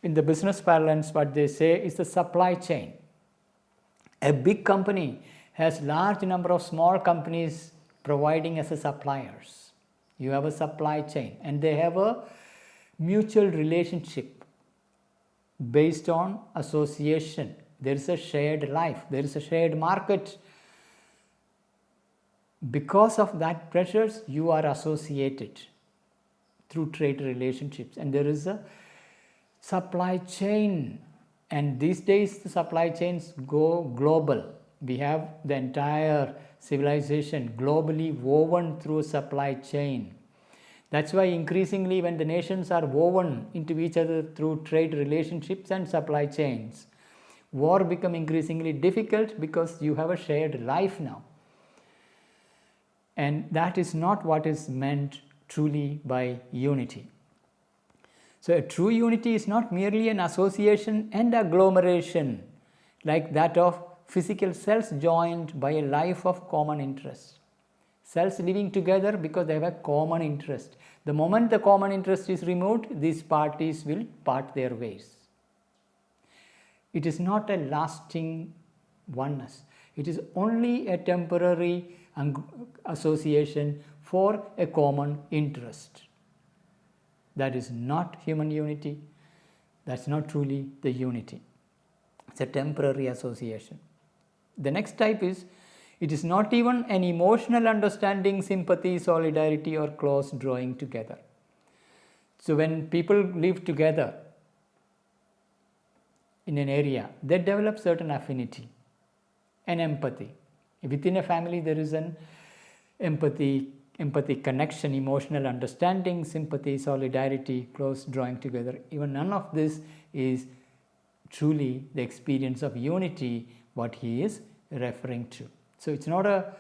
in the business parlance what they say is the supply chain. A big company has large number of small companies providing as a suppliers. You have a supply chain and they have a mutual relationship based on association. There is a shared life, there is a shared market. Because of that pressures, you are associated through trade relationships, and there is a supply chain. And these days the supply chains go global. We have the entire civilization globally woven through a supply chain. That's why increasingly when the nations are woven into each other through trade relationships and supply chains, war become increasingly difficult because you have a shared life now. And that is not what is meant truly by unity. So a true unity is not merely an association and agglomeration like that of physical cells joined by a life of common interest. Cells living together because they have a common interest. The moment the common interest is removed, these parties will part their ways. It is not a lasting oneness. It is only a temporary association for a common interest. That is not human unity. That's not truly the unity. It's a temporary association. The next type is, it is not even an emotional understanding, sympathy, solidarity, or close drawing together. So when people live together in an area, they develop certain affinity and empathy. Within a family, there is an empathy connection, emotional understanding, sympathy, solidarity, close drawing together. Even none of this is truly the experience of unity, what he is referring to. So it's not a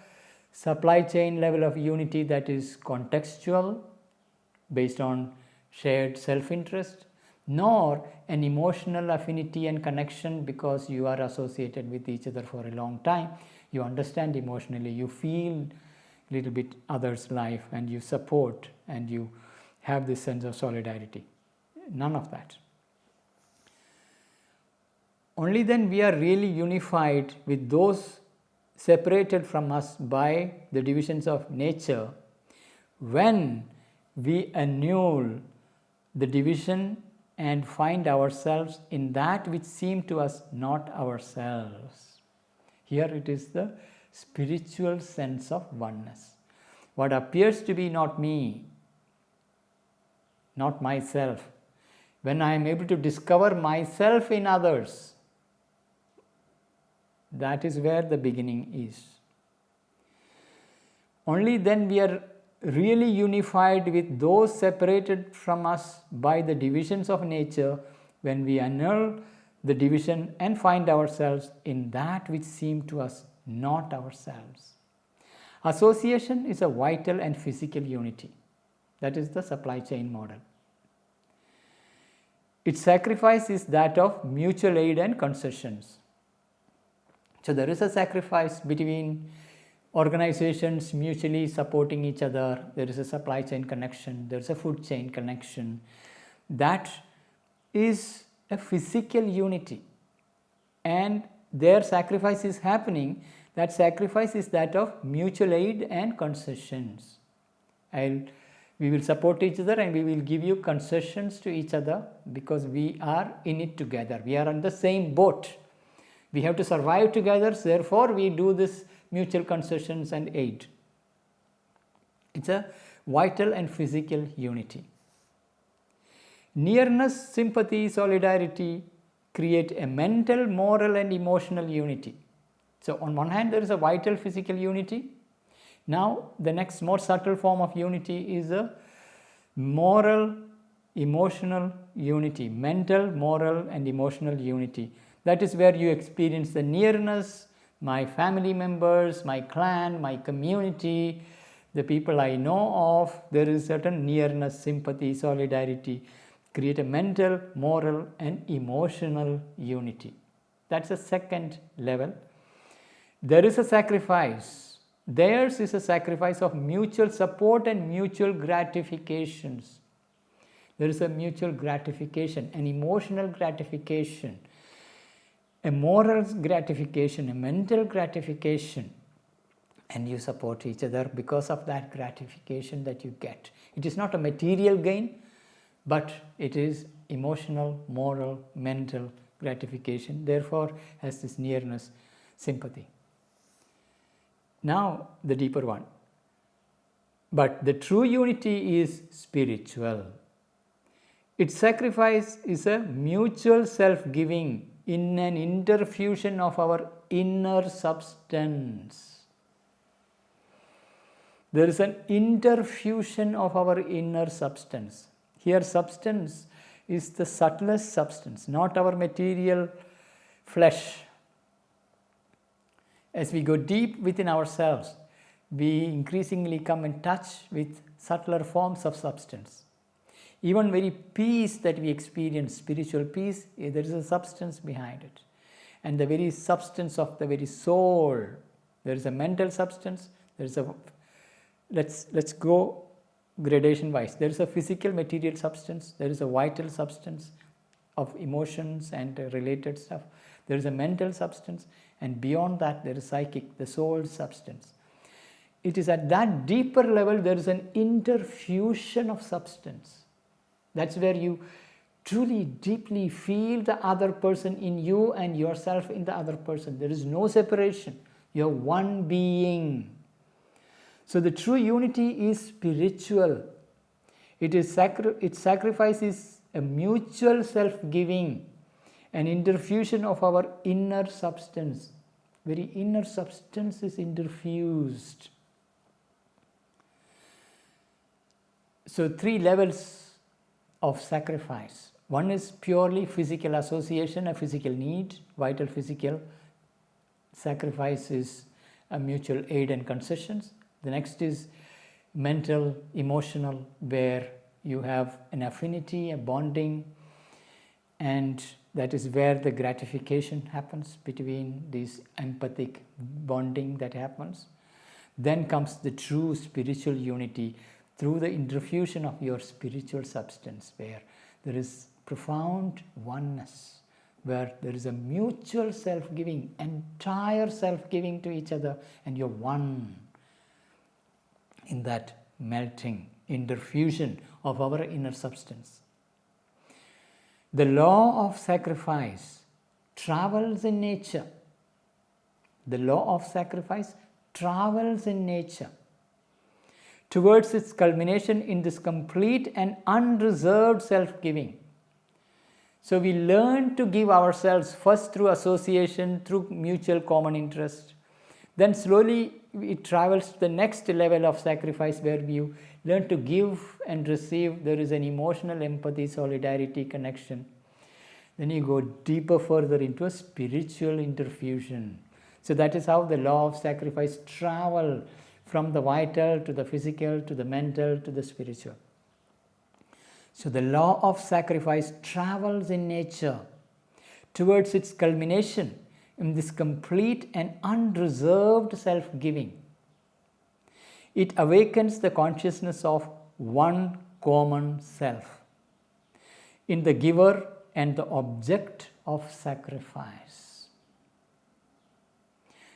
supply chain level of unity that is contextual, based on shared self-interest, nor an emotional affinity and connection because you are associated with each other for a long time. You understand emotionally, you feel a little bit others' life, and you support and you have this sense of solidarity. None of that. Only then we are really unified with those separated from us by the divisions of nature, when we annul the division and find ourselves in that which seem to us not ourselves. Here it is the spiritual sense of oneness. What appears to be not me, not myself, when I am able to discover myself in others, that is where the beginning is. Only then we are really unified with those separated from us by the divisions of nature, when we annul the division and find ourselves in that which seem to us not ourselves. Association is a vital and physical unity. That is the supply chain model. Its sacrifice is that of mutual aid and concessions. So there is a sacrifice between organizations mutually supporting each other. There is a supply chain connection. There is a food chain connection. That is a physical unity. And their sacrifice is happening. That sacrifice is that of mutual aid and concessions. We will support each other and we will give you concessions to each other because we are in it together. We are on the same boat. We have to survive together, therefore we do this mutual concessions and aid. It's a vital and physical unity. Nearness, sympathy, solidarity create a mental, moral and emotional unity. So on one hand there is a vital physical unity. Now the next more subtle form of unity is a moral, emotional unity, mental, moral and emotional unity. That is where you experience the nearness, my family members, my clan, my community, the people I know of. There is certain nearness, sympathy, solidarity, create a mental, moral and emotional unity. That's the second level. There is a sacrifice. Theirs is a sacrifice of mutual support and mutual gratifications. There is a mutual gratification, an emotional gratification, a moral gratification, a mental gratification, and you support each other because of that gratification that you get. It is not a material gain, but it is emotional, moral, mental gratification, therefore has this nearness, sympathy. Now the deeper one. But the true unity is spiritual. Its sacrifice is a mutual self-giving in an interfusion of our inner substance. There is an interfusion of our inner substance. Here substance is the subtlest substance, not our material flesh. As we go deep within ourselves, we increasingly come in touch with subtler forms of substance. Even very peace that we experience, spiritual peace, there is a substance behind it. And the very substance of the very soul, there is a mental substance, there is a, let's go gradation wise. There is a physical material substance, there is a vital substance of emotions and related stuff. There is a mental substance, and beyond that there is psychic, the soul substance. It is at that deeper level there is an interfusion of substance. That's where you truly deeply feel the other person in you and yourself in the other person. There is no separation. You are one being. So the true unity is spiritual. Its sacrifice is a mutual self-giving, an interfusion of our inner substance. Very inner substance is interfused. So 3 levels of sacrifice. One is purely physical association, a physical need, vital physical. Sacrifice is a mutual aid and concessions. The next is mental, emotional, where you have an affinity, a bonding, and that is where the gratification happens between this empathic bonding that happens. Then comes the true spiritual unity through the interfusion of your spiritual substance, where there is profound oneness, where there is a mutual self-giving, entire self-giving to each other, and you're one in that melting interfusion of our inner substance. The law of sacrifice travels in nature. The law of sacrifice travels in nature towards its culmination in this complete and unreserved self-giving. So we learn to give ourselves first through association, through mutual common interest. Then slowly it travels to the next level of sacrifice where you learn to give and receive. There is an emotional empathy, solidarity, connection. Then you go deeper further into a spiritual interfusion. So that is how the law of sacrifice travels from the vital to the physical to the mental to the spiritual. So the law of sacrifice travels in nature towards its culmination in this complete and unreserved self-giving. It awakens the consciousness of one common self in the giver and the object of sacrifice.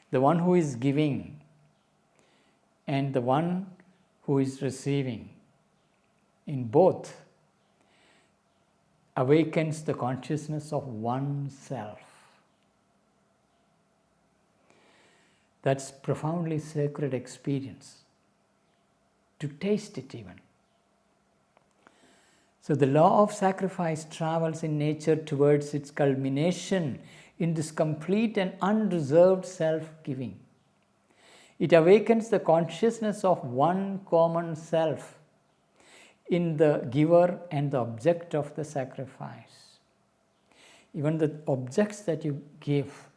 The one who is giving and the one who is receiving, in both, awakens the consciousness of oneself. That's profoundly sacred experience. To taste it even. So the law of sacrifice travels in nature towards its culmination in this complete and unreserved self-giving. It awakens the consciousness of one common self in the giver and the object of the sacrifice. Even the objects that you give,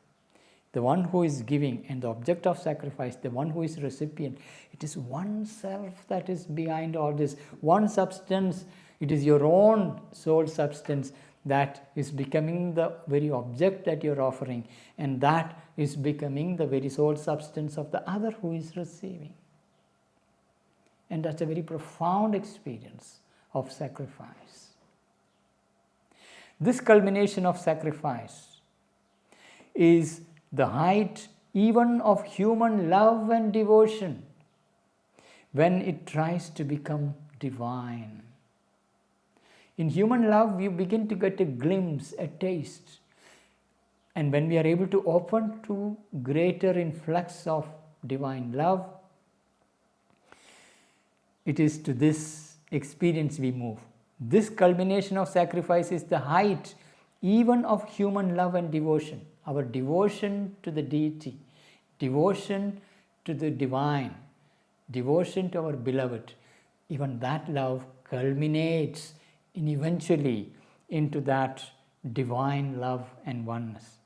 the one who is giving and the object of sacrifice, the one who is recipient, it is one self that is behind all this. One substance, it is your own soul substance that is becoming the very object that you are offering, and that is becoming the very soul substance of the other who is receiving. And that's a very profound experience of sacrifice. This culmination of sacrifice is the height even of human love and devotion when it tries to become divine. In human love, we begin to get a glimpse, a taste. And when we are able to open to greater influx of divine love, it is to this experience we move. This culmination of sacrifice is the height even of human love and devotion. Our devotion to the deity, devotion to the divine, devotion to our beloved, even that love culminates eventually into that divine love and oneness.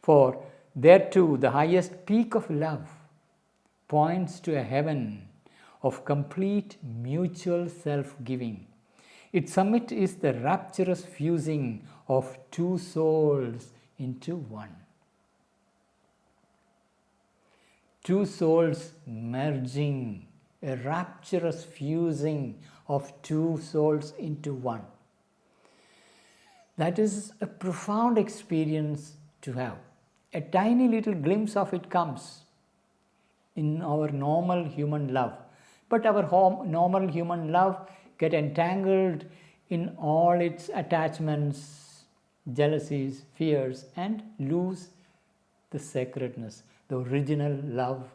For there too, the highest peak of love points to a heaven of complete mutual self-giving. Its summit is the rapturous fusing of two souls into one. Two souls merging, a rapturous fusing of two souls into one. That is a profound experience to have. A tiny little glimpse of it comes in our normal human love. But our normal human love gets entangled in all its attachments, jealousies, fears, and lose the sacredness, the original love.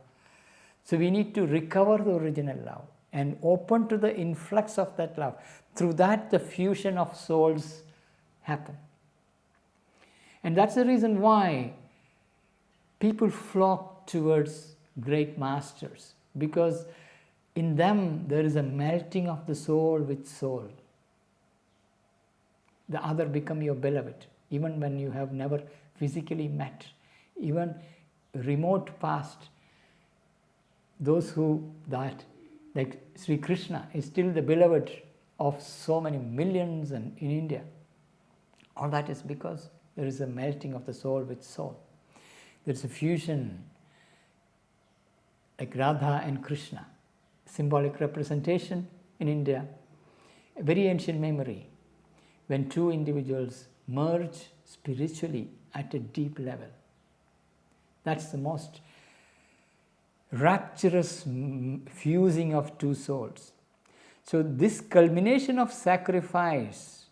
So we need to recover the original love and open to the influx of that love. Through that, the fusion of souls happen. And that's the reason why people flock towards great masters, because in them there is a melting of the soul with soul. The other become your beloved, even when you have never physically met, even remote past. Those who that, like Sri Krishna is still the beloved of so many millions in India. All that is because there is a melting of the soul with soul. There is a fusion, like Radha and Krishna, symbolic representation in India, a very ancient memory when two individuals merge spiritually at a deep level. That's the most rapturous fusing of two souls. So this culmination of sacrifice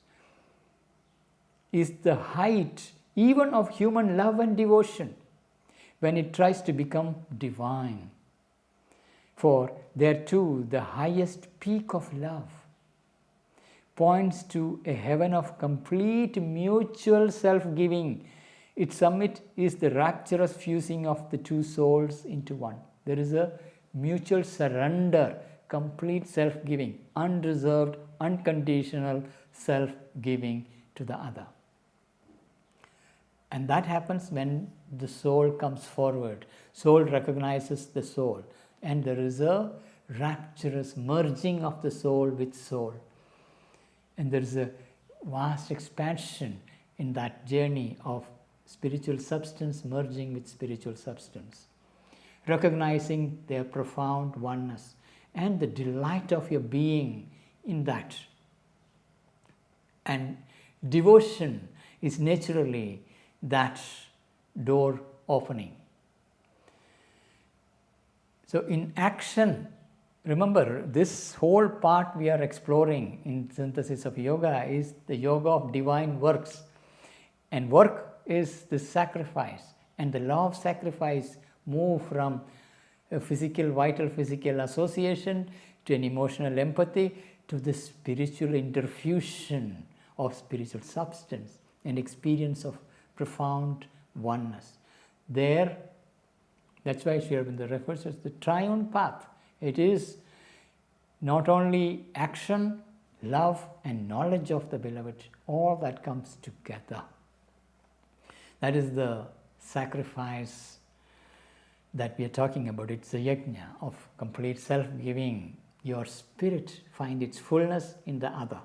is the height even of human love and devotion when it tries to become divine. For there too, the highest peak of love points to a heaven of complete mutual self-giving. Its summit is the rapturous fusing of the two souls into one. There is a mutual surrender, complete self-giving, unreserved, unconditional self-giving to the other. And that happens when the soul comes forward. Soul recognizes the soul. and there is a rapturous merging of the soul with soul. And there is a vast expansion in that journey of spiritual substance merging with spiritual substance. Recognizing their profound oneness and the delight of your being in that. And devotion is naturally that door opening. So in action, remember, this whole part we are exploring in Synthesis of Yoga is the yoga of divine works. And work is the sacrifice. And the law of sacrifice moves from a vital physical association to an emotional empathy to the spiritual interfusion of spiritual substance and experience of profound oneness. There, that's why Sri Aurobindo refers to as the triune path. It is not only action, love and knowledge of the beloved, all that comes together. That is the sacrifice that we are talking about. It's a yajna of complete self-giving. Your spirit find its fullness in the other.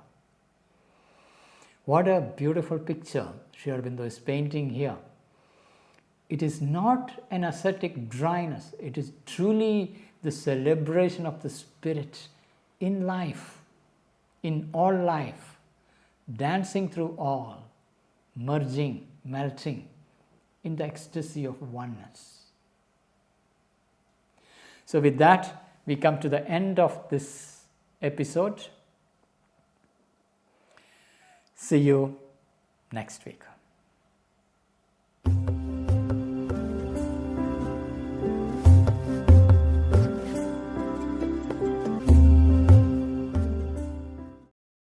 What a beautiful picture Sri Aurobindo is painting here. It is not an ascetic dryness. It is truly the celebration of the spirit in life, in all life, dancing through all, merging, melting in the ecstasy of oneness. So with that, we come to the end of this episode. See you next week.